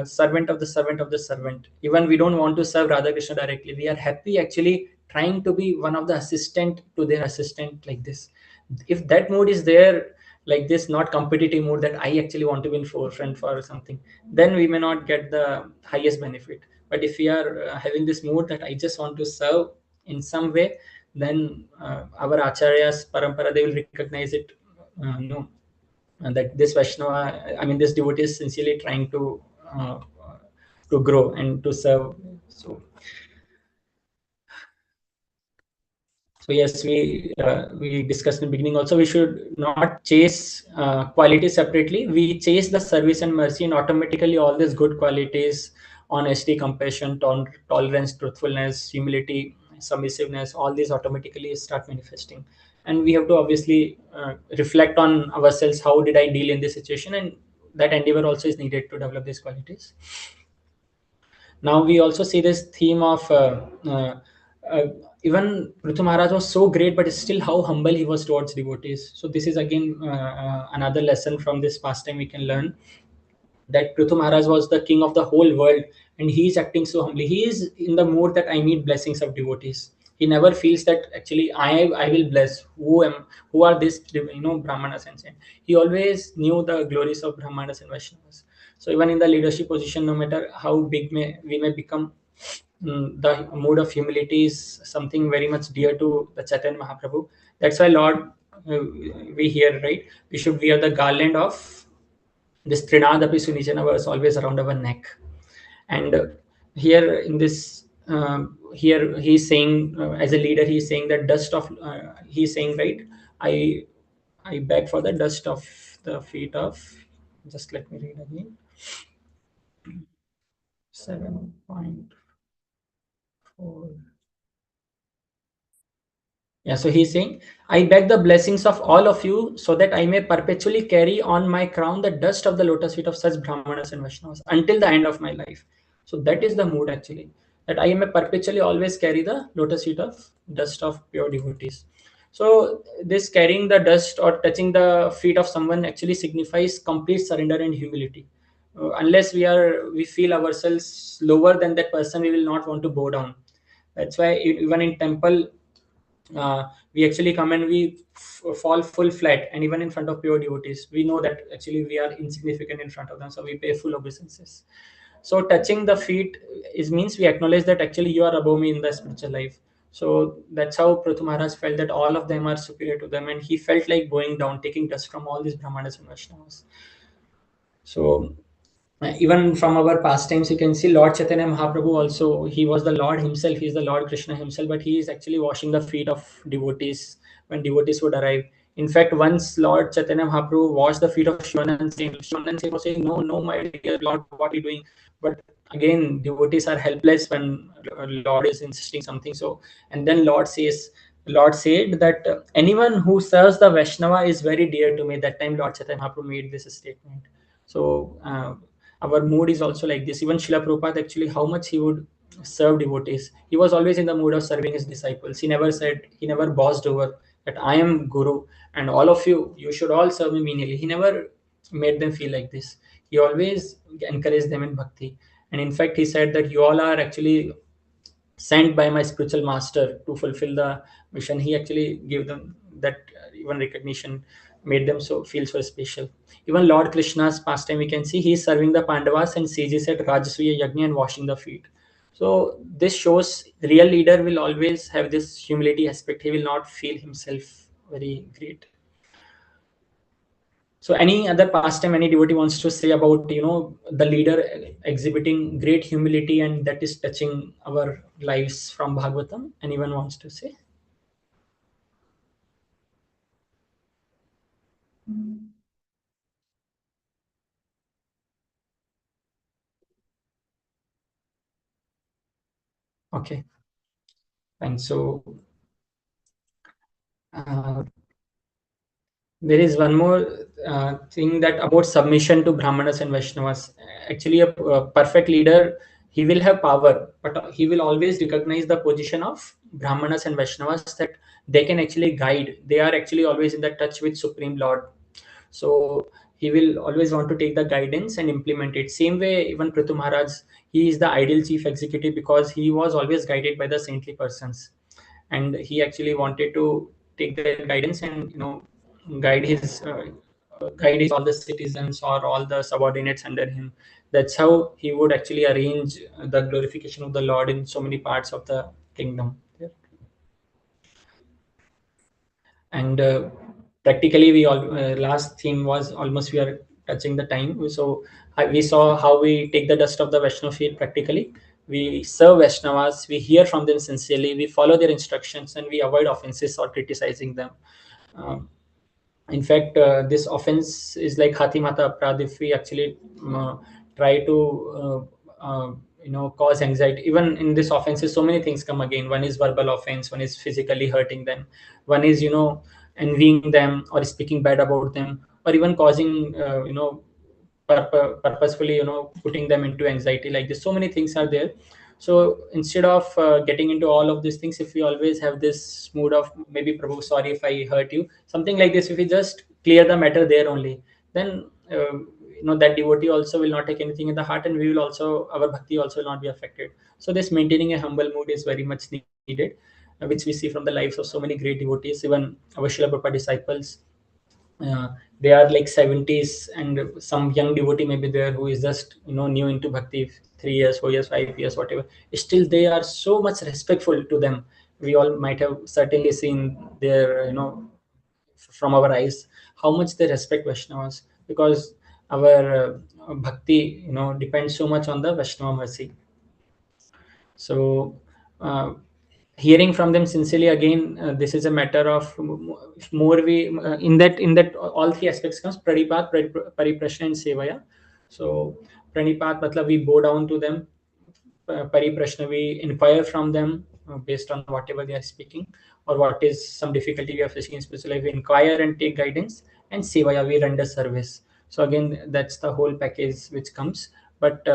servant of the servant of the servant. Even we don't want to serve Radha Krishna directly, we are happy actually trying to be one of the assistant to their assistant, like this. If that mode is there, like this, not competitive mode that I actually want to be in forefront for something, then we may not get the highest benefit. But if we are having this mode that I just want to serve in some way, then our acharyas parampara, they will recognize it, no, and that this Vaishnava, I mean, this devotee is sincerely trying to grow and to serve. So yes, we discussed in the beginning also, we should not chase quality separately. We chase the service and mercy, and automatically all these good qualities, honesty, compassion, tolerance, truthfulness, humility, submissiveness, all these automatically start manifesting. And we have to obviously reflect on ourselves. How did I deal in this situation? And that endeavor also is needed to develop these qualities. Now we also see this theme of uh, even Prithu Maharaj was so great, but still how humble he was towards devotees. So this is again another lesson from this pastime we can learn, that Prithu Maharaj was the king of the whole world, and he is acting so humbly. He is in the mood that I need blessings of devotees. He never feels that actually I will bless who are these Brahmanas and saints. He always knew the glories of Brahmanas and Vaishnavas. So even in the leadership position, no matter how big we may become, the mood of humility is something very much dear to the Chaitanya Mahaprabhu. That's why Lord, we hear, right, we should wear the garland of this Trinadapi Sunijana was always around our neck. And here in this, here he's saying, as a leader, he's saying that dust of, he's saying, right, I beg for the dust of the feet of, just let me read again, 7.4. Yeah, so he's saying, I beg the blessings of all of you so that I may perpetually carry on my crown the dust of the lotus feet of such Brahmanas and Vaishnavas until the end of my life. So that is the mood actually, that I may perpetually always carry the lotus feet of dust of pure devotees. So this carrying the dust or touching the feet of someone actually signifies complete surrender and humility. Unless we feel ourselves lower than that person, we will not want to bow down. That's why even in temple, we actually come and we fall full flat, and even in front of pure devotees we know that actually we are insignificant in front of them, so we pay full obeisances. So touching the feet is means we acknowledge that actually you are above me in the spiritual life. So that's how Prithu Maharaj felt that all of them are superior to them, and he felt like going down, taking dust from all these Brahmanas and Vaishnavas. So even from our pastimes, you can see Lord Chaitanya Mahaprabhu also, he was the Lord himself, he is the Lord Krishna himself, but he is actually washing the feet of devotees when devotees would arrive. In fact, once Lord Chaitanya Mahaprabhu washed the feet of Shivanand Singh, Shivanand Singh was saying, no, no, my dear Lord, what are you doing? But again, devotees are helpless when Lord is insisting something. So, and then Lord said that anyone who serves the Vaishnava is very dear to me. That time Lord Chaitanya Mahaprabhu made this statement. So our mood is also like this. Even Srila Prabhupada, actually, how much he would serve devotees. He was always in the mood of serving his disciples. He never bossed over that I am Guru and all of you, you should all serve me menially. He never made them feel like this. He always encouraged them in bhakti. And in fact, he said that you all are actually sent by my spiritual master to fulfill the mission. He actually gave them that even recognition, made them so feel so special. Even Lord Krishna's pastime, we can see he is serving the Pandavas and sages at Rajasuya Yajna and washing the feet. So this shows real leader will always have this humility aspect. He will not feel himself very great. So any other pastime any devotee wants to say about the leader exhibiting great humility and that is touching our lives from Bhagavatam? Anyone wants to say? Okay, fine. So there is one more thing that about submission to Brahmanas and Vaishnavas. Actually, a perfect leader, he will have power, but he will always recognize the position of Brahmanas and Vaishnavas, that they can actually guide. They are actually always in the touch with Supreme Lord. So he will always want to take the guidance and implement it. Same way, even Prithu Maharaj, he is the ideal chief executive because he was always guided by the saintly persons, and he actually wanted to take their guidance and guide his all the citizens or all the subordinates under him. That's how he would actually arrange the glorification of the Lord in so many parts of the kingdom. And practically we all last theme was almost we are touching the time. So we saw how we take the dust of the Vaishnava feet practically. We serve Vaishnavas, we hear from them sincerely, we follow their instructions, and we avoid offenses or criticizing them. um, in fact, this offense is like Hati Mata Aparadh. If we actually try to cause anxiety, even in this offenses, so many things come again. One is verbal offense, one is physically hurting them, one is envying them or speaking bad about them, or even causing purposefully putting them into anxiety like this. So many things are there. So instead of getting into all of these things, if we always have this mood of maybe Prabhu, sorry if I hurt you, something like this, if we just clear the matter there only, then that devotee also will not take anything in the heart, and we will also, our bhakti also will not be affected. So this maintaining a humble mood is very much needed, which we see from the lives of so many great devotees. Even our Srila Prabhupada disciples, uh, they are like 70s, and some young devotee may be there who is just new into bhakti, 3 years, 4 years, 5 years, whatever. Still they are so much respectful to them. We all might have certainly seen their, from our eyes, how much they respect Vaishnavas, because our bhakti depends so much on the Vaishnava mercy. So hearing from them sincerely, again, this is a matter of more we in that all three aspects comes pranipat, pariprashna, and sevaya. So pranipat matlab we bow down to them, pariprashna we inquire from them based on whatever they are speaking, or what is some difficulty we are facing in spiritual life, we inquire and take guidance, and sevaya we render service. So again, that's the whole package which comes. But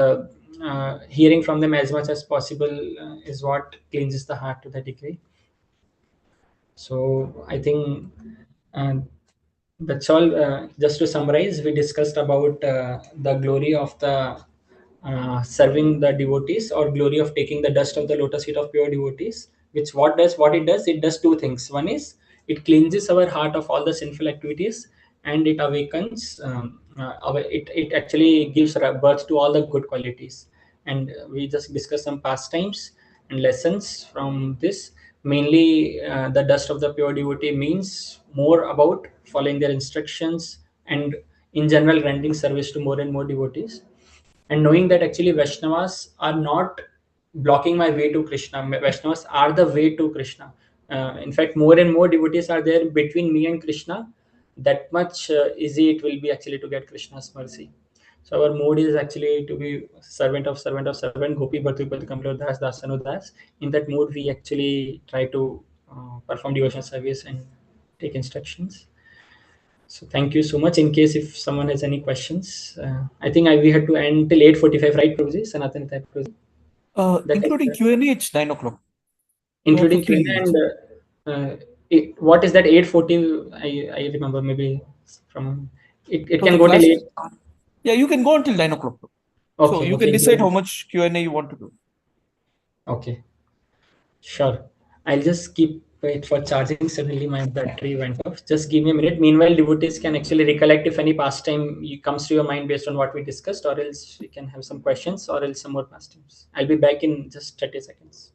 hearing from them as much as possible is what cleanses the heart to the degree. So I think uh, that's all. Just to summarize, we discussed about the glory of the serving the devotees, or glory of taking the dust of the lotus feet of pure devotees. Which it does two things. One is it cleanses our heart of all the sinful activities, and it awakens. It actually gives birth to all the good qualities. And we just discussed some pastimes and lessons from this. Mainly, the dust of the pure devotee means more about following their instructions, and in general rendering service to more and more devotees, and knowing that actually Vaishnavas are not blocking my way to Krishna. Vaishnavas are the way to Krishna. In fact, more and more devotees are there between me and Krishna. That much easy it will be actually to get Krishna's mercy. So our mode is actually to be servant of servant of servant, Gopi Bhartupati Kamlo Das Dasanu Das. In that mode, we actually try to perform devotional service and take instructions. So thank you so much. In case if someone has any questions, I think we had to end till 8:45, right, Prabhuji? Sanatan type Prabhuji? Including Q&A, it's 9 o'clock. Including 15 Q&A, minutes. and what is that 8:40? I remember maybe from it So can the go till class, 8. yeah, you can go until 9 o'clock. So Okay, you okay, can decide how much Q&A you want to do. okay, sure. I'll just keep it for charging. Suddenly my battery went off. Just give me a minute. Meanwhile, devotees can actually recollect if any pastime comes to your mind based on what we discussed, or else we can have some questions, or else some more pastimes. I'll be back in just 30 seconds.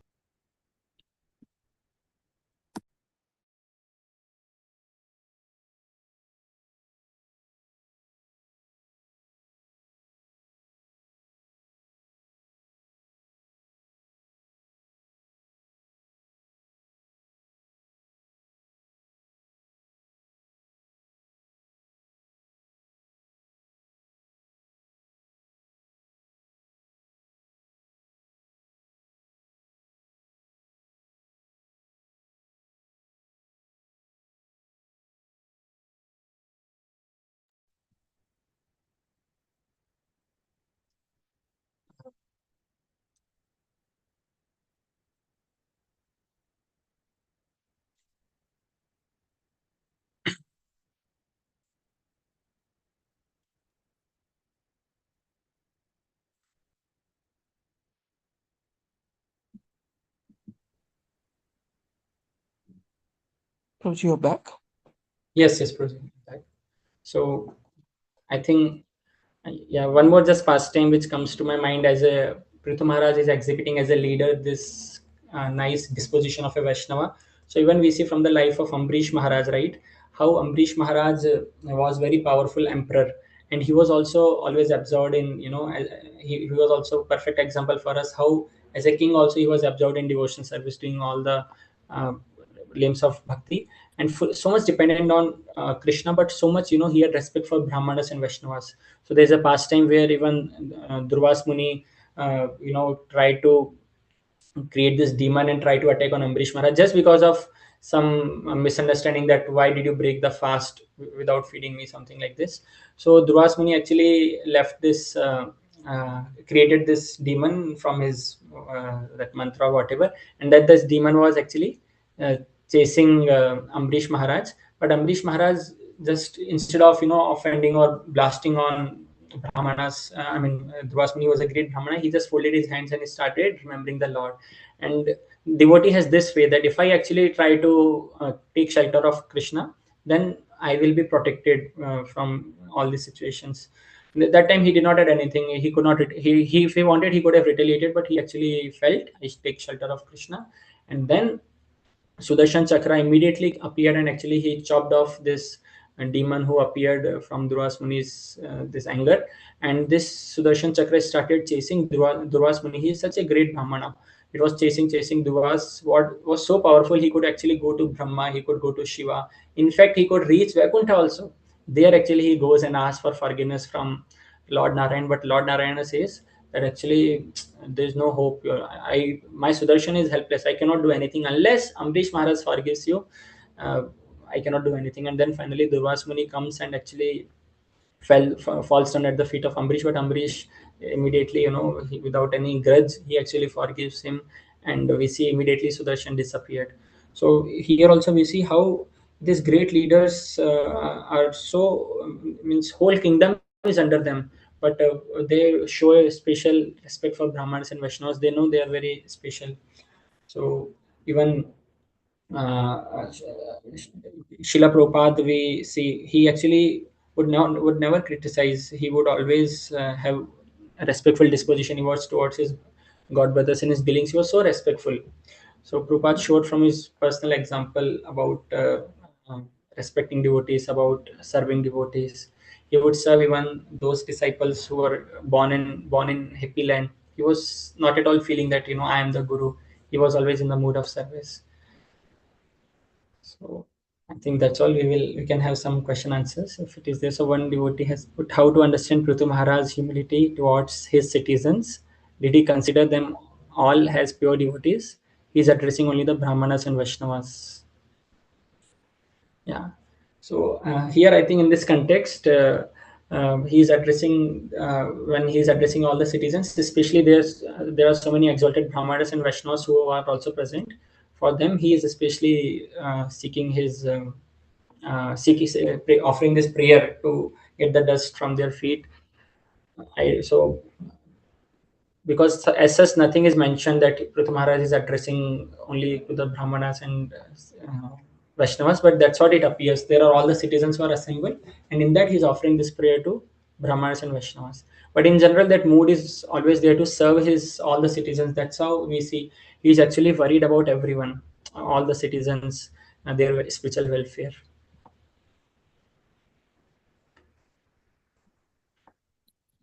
So you're back. Yes, proceed. So I think, yeah, one more just pastime which comes to my mind as a Prithu Maharaj is exhibiting as a leader this nice disposition of a Vaishnava. So even we see from the life of Ambrish Maharaj, right, how Ambrish Maharaj was very powerful emperor, and he was also always absorbed in, he was also perfect example for us how as a king also he was absorbed in devotion service, doing all the uh, limbs of bhakti, and so much dependent on Krishna, but so much he had respect for Brahmanas and Vaishnavas. So there's a pastime where even Durvas Muni tried to create this demon and try to attack on Ambrish Maharaj just because of some misunderstanding that why did you break the fast without feeding me, something like this. So Durvas Muni actually left this created this demon from his that mantra or whatever, and that this demon was actually uh, chasing Ambrish Maharaj. But Ambrish Maharaj, just instead of offending or blasting on Brahmanas, Durvas Muni was a great Brahmana. He just folded his hands and he started remembering the Lord. And devotee has this faith that if I actually try to take shelter of Krishna, then I will be protected from all these situations. That time he did not have anything. He could not. He if he wanted, he could have retaliated, but he actually felt I should take shelter of Krishna. And then Sudarshan Chakra immediately appeared, and actually he chopped off this demon who appeared from Durvas Muni's this anger. And this Sudarshan Chakra started chasing Durvas Muni. He is such a great Brahmana. It was chasing Durvas. What was so powerful, he could actually go to Brahma, he could go to Shiva. In fact, he could reach Vaikuntha also. There actually he goes and asks for forgiveness from Lord Narayan, but Lord Narayana says that actually there's no hope. My Sudarshan is helpless. I cannot do anything unless Amrish Maharaj forgives you. Uh, I cannot do anything. And then finally Durvas Muni comes and actually falls down at the feet of Amrish, but Amrish immediately, without any grudge, he actually forgives him, and we see immediately Sudarshan disappeared. So here also we see how these great leaders are so means whole kingdom is under them, but they show a special respect for Brahmanas and Vaishnavas. They know they are very special. So even Srila Prabhupada, we see he actually would never criticize. He would always have a respectful disposition he was towards his god brothers and his dealings. He was so respectful. So Prabhupada showed from his personal example about uh, respecting devotees, about serving devotees. He would serve even those disciples who were born in happy land. He was not at all feeling that I am the guru. He was always in the mood of service. So I think that's all. We can have some question answers if it is there. So one devotee has put, how to understand Prithu Maharaj's humility towards his citizens. Did he consider them all as pure devotees? He's addressing only the Brahmanas and Vaishnavas. Yeah. So here I think in this context, he's addressing when he's addressing all the citizens, especially there are so many exalted Brahmanas and Vaishnavas who are also present. For them, he is especially seeking his offering this prayer to get the dust from their feet. So because as such nothing is mentioned that Prithu Maharaj is addressing only to the Brahmanas and Vaishnavas, but that's what it appears. There are all the citizens who are assembled, and in that he's offering this prayer to Brahmanas and Vaishnavas. But in general, that mood is always there to serve his all the citizens. That's how we see he's actually worried about everyone, all the citizens, and their spiritual welfare.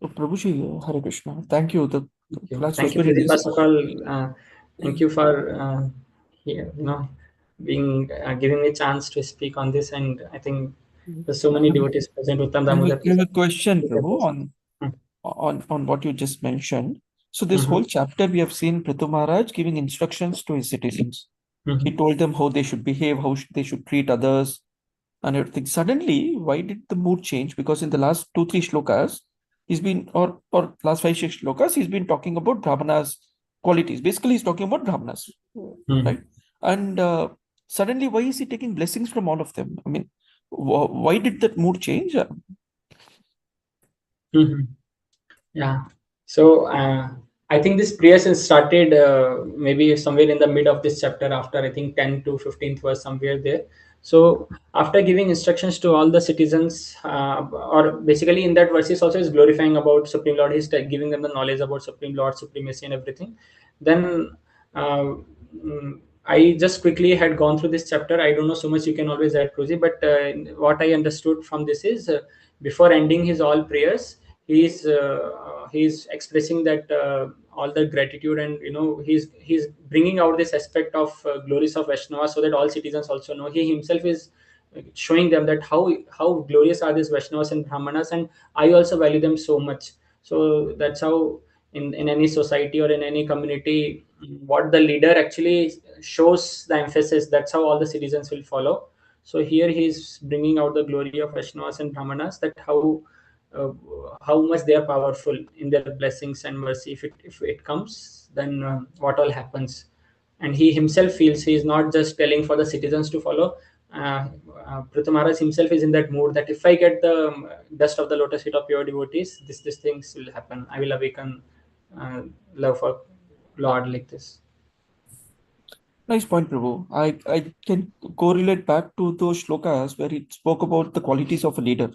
Prabhuji, Hare Krishna. Thank you. The class Thank was you, very Pradeep. nice. First of all, thank you for being giving me a chance to speak on this. And I think there's so many devotees present. Uttam I Damodar. have a question, Look at Prabhu, this. on what you just mentioned. So this whole chapter we have seen Prithu Maharaj giving instructions to his citizens. He told them how they should behave, they should treat others, and everything. Suddenly, why did the mood change? Because in the last 2-3 shlokas, he's been or last 5-6 shlokas, he's been talking about Brahmanas' qualities. Basically, he's talking about Brahmanas, right? And suddenly, why is he taking blessings from all of them? I mean, why did that mood change? Yeah. So I think this prayer has started maybe somewhere in the mid of this chapter, after I think 10 to 15th verse, somewhere there. So after giving instructions to all the citizens, or basically in that verse, also is glorifying about Supreme Lord. He's giving them the knowledge about Supreme Lord, supremacy, and everything. Then I just quickly had gone through this chapter. I don't know so much. You can always add, Proji. But what I understood from this is before ending his all prayers, he's expressing that all the gratitude, and he's bringing out this aspect of glories of Vaishnava, so that all citizens also know. He himself is showing them that how glorious are these Vaishnavas and Brahmanas, and I also value them so much. So that's how in any society or in any community, what the leader actually shows the emphasis, that's how all the citizens will follow. So here he's bringing out the glory of Vaishnavas and Brahmanas, that uh, how much they are powerful in their blessings and mercy. If it comes, then what all happens. And he himself feels he is not just telling for the citizens to follow, Prithu Maharaj himself is in that mood that if I get the dust of the lotus feet of pure devotees, this things will happen. I will awaken love for Lord like this. Nice point, Prabhu. I can correlate back to those shlokas where he spoke about the qualities of a leader.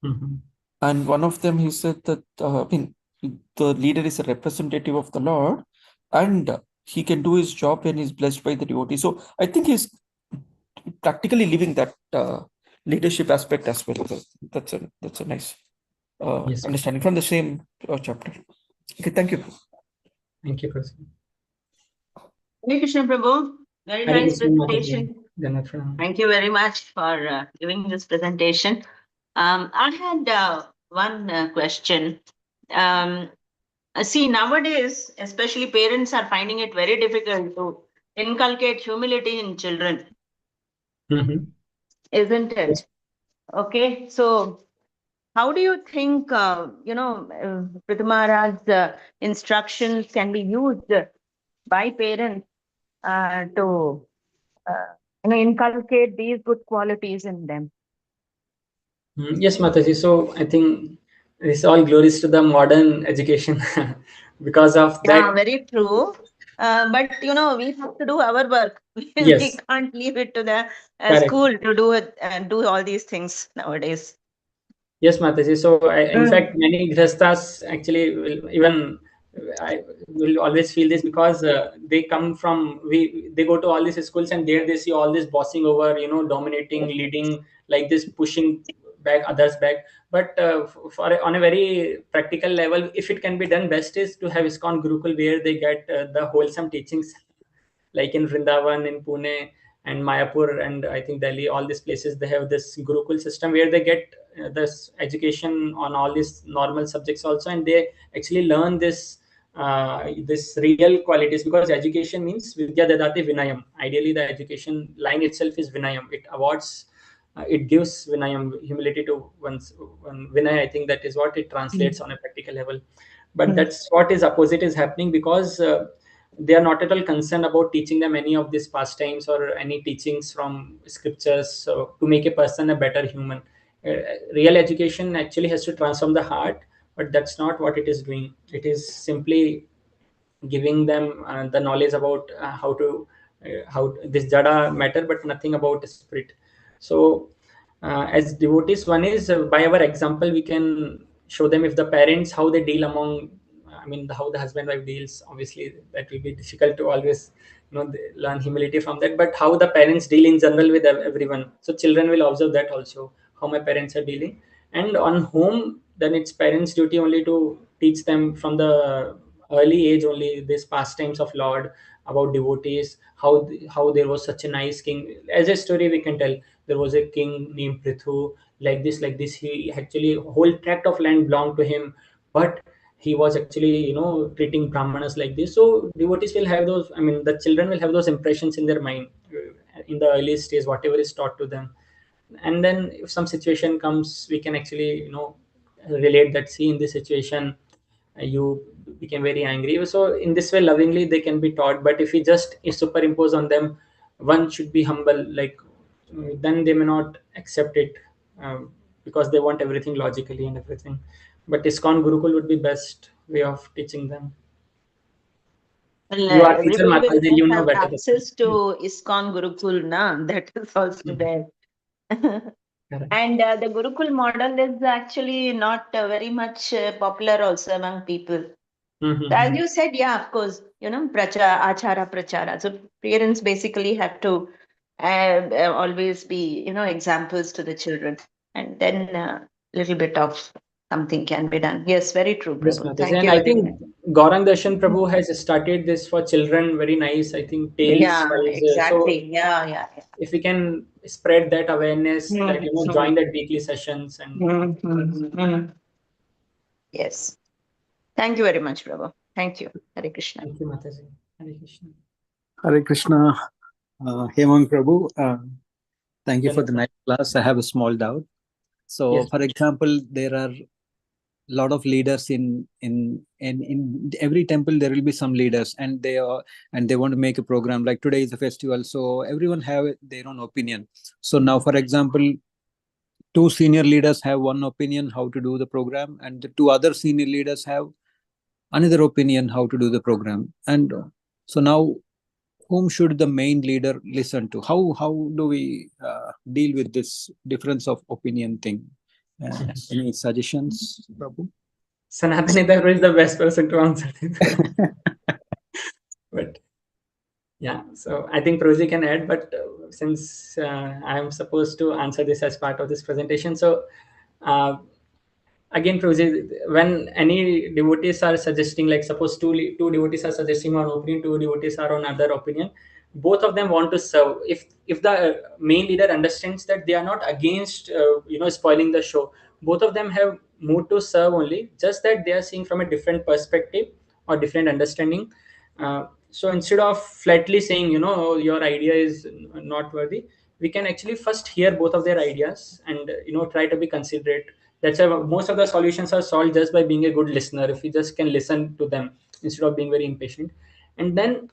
Mm-hmm. And one of them, he said that the leader is a representative of the Lord, and he can do his job when he's blessed by the devotee. So I think he's practically living that leadership aspect as well. That's a nice Yes. understanding from the same chapter. Okay, thank you. Thank you, Prasad. Hare Krishna Prabhu, very Hare nice Krishna, presentation. Mataji. Thank you very much for giving this presentation. I had one question. See, nowadays, especially parents are finding it very difficult to inculcate humility in children, Mm-hmm. isn't it? Okay, so how do you think, Prithu Maharaj's instructions can be used by parents to inculcate these good qualities in them? Yes, Mataji. So I think this all glories to the modern education because of that. Yeah, very true. But we have to do our work. We Yes, can't leave it to the correct. school to do it and do all these things nowadays. Yes, Mataji. So, in fact, many grihasthas actually I will always feel this because they come from they go to all these schools and there they see all this bossing over, dominating, leading, like this, pushing back others back. But on a very practical level, if it can be done, best is to have ISKCON Gurukul where they get the wholesome teachings, like in Vrindavan, in Pune, and Mayapur, and I think Delhi, all these places, they have this Gurukul system where they get this education on all these normal subjects also, and they actually learn this real qualities, because education means Vidya Dadati Vinayam. Ideally, the education line itself is Vinayam. It awards, it gives Vinayam, humility to one Vinay. I think that is what it translates on a practical level. But that's what is opposite is happening, because they are not at all concerned about teaching them any of these pastimes or any teachings from scriptures, so to make a person a better human. Real education actually has to transform the heart, but that's not what it is doing. It is simply giving them the knowledge about how this jada matter, but nothing about spirit. So as devotees, one is by our example we can show them, if the parents, how they deal among, I mean, how the husband wife deals, obviously that will be difficult to always learn humility from that, but how the parents deal in general with everyone, so children will observe that also, how my parents are dealing. And on home, then it's parents duty only to teach them from the early age only this pastimes of Lord, about devotees, how there was such a nice king. As a story we can tell, there was a king named Prithu, like this, he actually, whole tract of land belonged to him, but he was actually treating brahmanas like this. So devotees will have those, I mean, the children will have those impressions in their mind in the early stage, whatever is taught to them. And then if some situation comes, we can actually relate that, see, in this situation you became very angry, so in this way lovingly they can be taught. But if we just superimpose on them, one should be humble, like, then they may not accept it, because they want everything logically and everything. But ISKCON Gurukul would be best way of teaching them. Well, You are teacher, everybody will Mataji, not you know have better. access to ISKCON Gurukul, na? That is also there. Correct. And the Gurukul model is actually not very much popular also among people. So as you said, yeah, of course, achara prachara. So parents basically have to always be, examples to the children, and then a little bit of something can be done. Yes, very true, Yes, Prabhu. Mataji. Thank And you I very think much. Gaurang Darshan Prabhu has started this for children, very nice. I think tales Yeah, wise. So exactly. Yeah. if we can spread that awareness, that join that weekly sessions and Yes. Thank you very much, Prabhu. Thank you. Hare Krishna. thank you, Mataji. Hare Krishna. Hare Krishna, Hemang Prabhu. Thank you for the Janata. nice class. I have a small doubt. So, Yes. for example, there are lot of leaders in every temple. There will be some leaders, and they want to make a program. Like today is a festival, so everyone have their own opinion. So now, for example, two senior leaders have one opinion how to do the program, and the two other senior leaders have another opinion how to do the program. And so now, whom should the main leader listen to? How do we deal with this difference of opinion thing? Any suggestions, Prabhu? Sanatana is the best person to answer this. But yeah, so I think Prabhuji can add, but since I am supposed to answer this as part of this presentation, so again, Prabhuji, when any devotees are suggesting, like suppose two devotees are suggesting one opinion, two devotees are on other opinion, both of them want to serve. If the main leader understands that they are not against spoiling the show, both of them have moved to serve only, just that they are seeing from a different perspective or different understanding. So instead of flatly saying, oh, your idea is not worthy, we can actually first hear both of their ideas and try to be considerate. That's why most of the solutions are solved just by being a good listener. If you just can listen to them instead of being very impatient, and then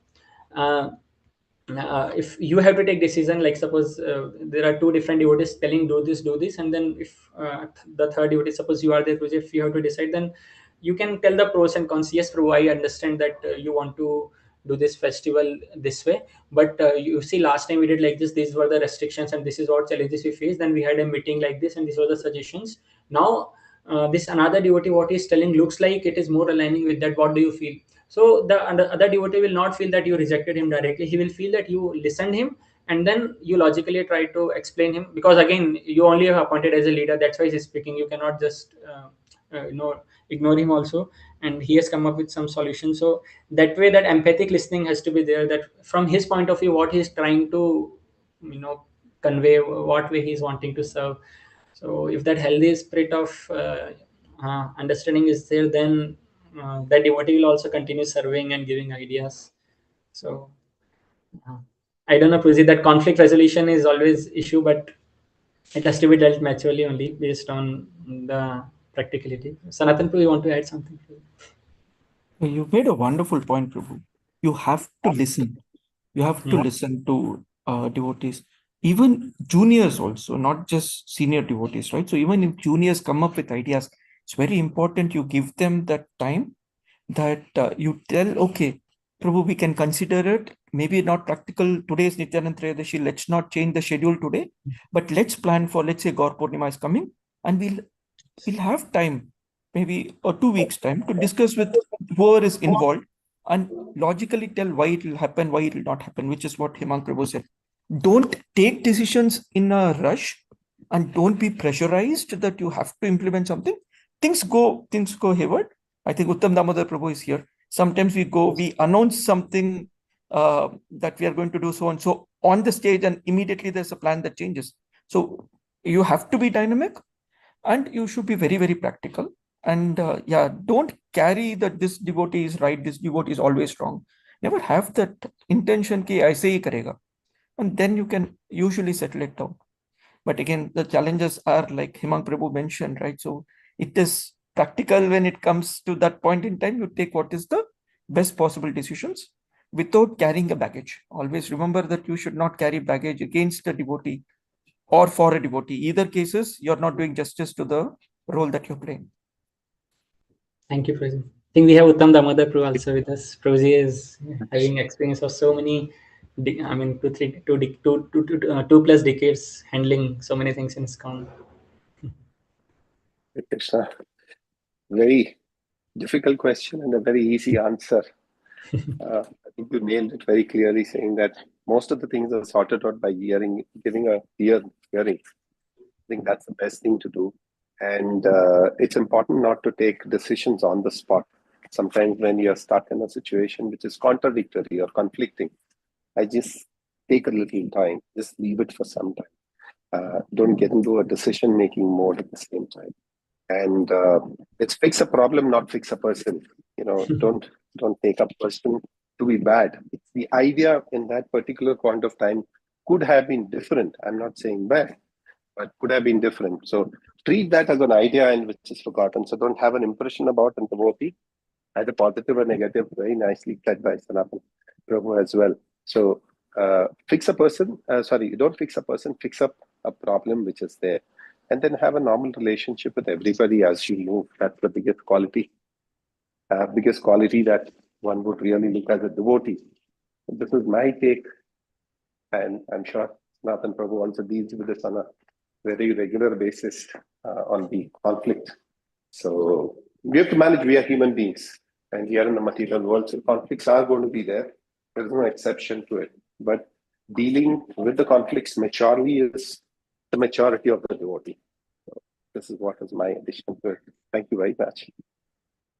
if you have to take decision, like suppose there are two different devotees telling do this, and then if the third devotee, suppose you are there, if you have to decide, then you can tell the pros and cons. Yes, Prabhu, I understand that you want to do this festival this way, but you see, last time we did like this, these were the restrictions and this is what challenges we faced. Then we had a meeting like this and these were the suggestions. Now this another devotee, what he's telling looks like it is more aligning with that. What do you feel? So the other devotee will not feel that you rejected him directly. He will feel that you listened him, and then you logically try to explain him, because again, you only have appointed as a leader. That's why he's speaking. You cannot just ignore him also, and he has come up with some solution. So that way, that empathic listening has to be there, that from his point of view, what he's trying to convey, what way he's wanting to serve. So if that healthy spirit of understanding is there, then that devotee will also continue serving and giving ideas. So I don't know, Pruji, that conflict resolution is always issue, but it has to be dealt maturely only based on the practicality. Sanatan, you want to add something? You made a wonderful point, Prabhu. You have to listen. You have to listen to devotees, even juniors also, not just senior devotees, right? So even if juniors come up with ideas, it's very important you give them that time, that you tell, okay, Prabhu, we can consider it. Maybe not practical. Today's Nityanand Trayadashi, let's not change the schedule today, but let's plan for, let's say, Gaur Purnima is coming, and we'll have time, maybe 2 weeks time, to discuss with whoever is involved and logically tell why it will happen, why it will not happen, which is what Hemanga Prabhu said. Don't take decisions in a rush, and don't be pressurized that you have to implement something. Things go hayward. I think Uttam Damodar Prabhu is here. Sometimes we announce something that we are going to do so and so on the stage, and immediately there's a plan that changes. So you have to be dynamic, and you should be very, very practical. And don't carry that this devotee is right, this devotee is always wrong. Never have that intention ki aise hi karega. And then you can usually settle it down. But again, the challenges are like Hemanga Prabhu mentioned, right? So it is practical when it comes to that point in time. You take what is the best possible decisions without carrying a baggage. Always remember that you should not carry baggage against the devotee or for a devotee. Either cases, you're not doing justice to the role that you're playing. Thank you, Prabhu. I think we have Uttam Damodar Prabhu also with us. Prabhuji is having experience of so many, 2+ decades handling so many things in ISKCON. It's a very difficult question and a very easy answer. I think you nailed it very clearly, saying that most of the things are sorted out by giving a clear hearing. I think that's the best thing to do. And it's important not to take decisions on the spot. Sometimes when you're stuck in a situation which is contradictory or conflicting, I just take a little time, just leave it for some time. Don't get into a decision-making mode at the same time. And let's fix a problem, not fix a person. Don't take a person to be bad. It's the idea in that particular point of time could have been different. I'm not saying bad, but could have been different. So treat that as an idea and which is forgotten. So don't have an impression about a devotee, either positive or negative, very nicely said by Sanatan Prabhu as well. So fix a person, you don't fix a person, fix up a problem which is there. And then have a normal relationship with everybody as you move. That's the biggest quality that one would really look as a devotee. This is my take, and I'm sure Nathan Prabhu also deals with this on a very regular basis on the conflict. So we have to manage, we are human beings, and we are in the material world, so conflicts are going to be there. There is no exception to it. But dealing with the conflicts maturely is the maturity of the devotee. So this is what is my addition to it. Thank you very much.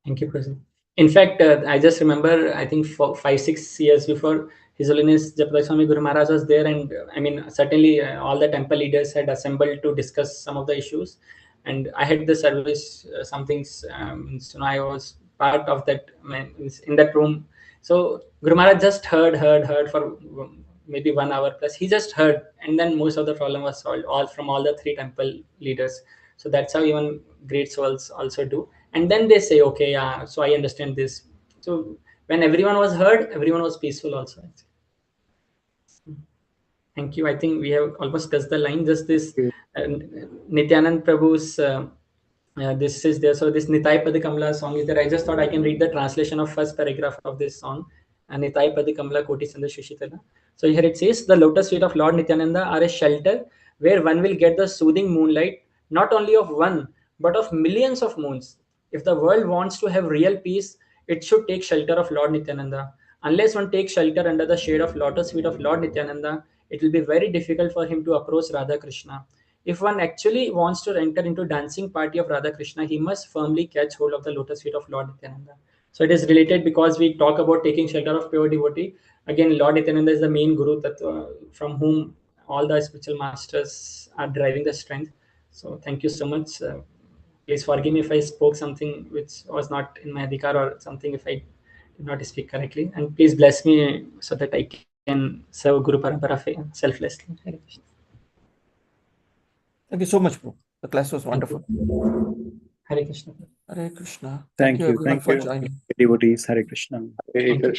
Thank you, President. In fact, I just remember, I think 5-6 years before, His Holiness Japadak Swami Guru Maharaj was there, and I mean, certainly all the temple leaders had assembled to discuss some of the issues. And I had the service, I was part of that, in that room. So Guru Maharaj just heard for maybe 1 hour plus. He just heard, and then most of the problem was solved, all from all the 3 temple leaders. So that's how even great souls also do. And then they say, okay, yeah, so I understand this. So when everyone was heard, everyone was peaceful also. Thank you. I think we have almost touched the line. Just this Nityanand Prabhu's this is there. So this Nitai Padikamla song is there. I just thought I can read the translation of first paragraph of this song. Nitai Padikamla Koti Sandha Shishitala. So here it says, the lotus feet of Lord Nityananda are a shelter where one will get the soothing moonlight, not only of one, but of millions of moons. If the world wants to have real peace, it should take shelter of Lord Nityananda. Unless one takes shelter under the shade of lotus feet of Lord Nityananda, it will be very difficult for him to approach Radha Krishna. If one actually wants to enter into dancing party of Radha Krishna, he must firmly catch hold of the lotus feet of Lord Nityananda. So it is related because we talk about taking shelter of pure devotee. Again, Lord Nityananda is the main guru from whom all the spiritual masters are deriving the strength. So thank you so much. Please forgive me if I spoke something which was not in my adhikar or something if I did not speak correctly. And please bless me so that I can serve Guru Parampara selflessly. Thank you so much, bro. The class was wonderful. Hare Krishna. Hare Krishna. Thank you everyone Thank for you. joining. Devotees, Hare Krishna. Hare Krishna.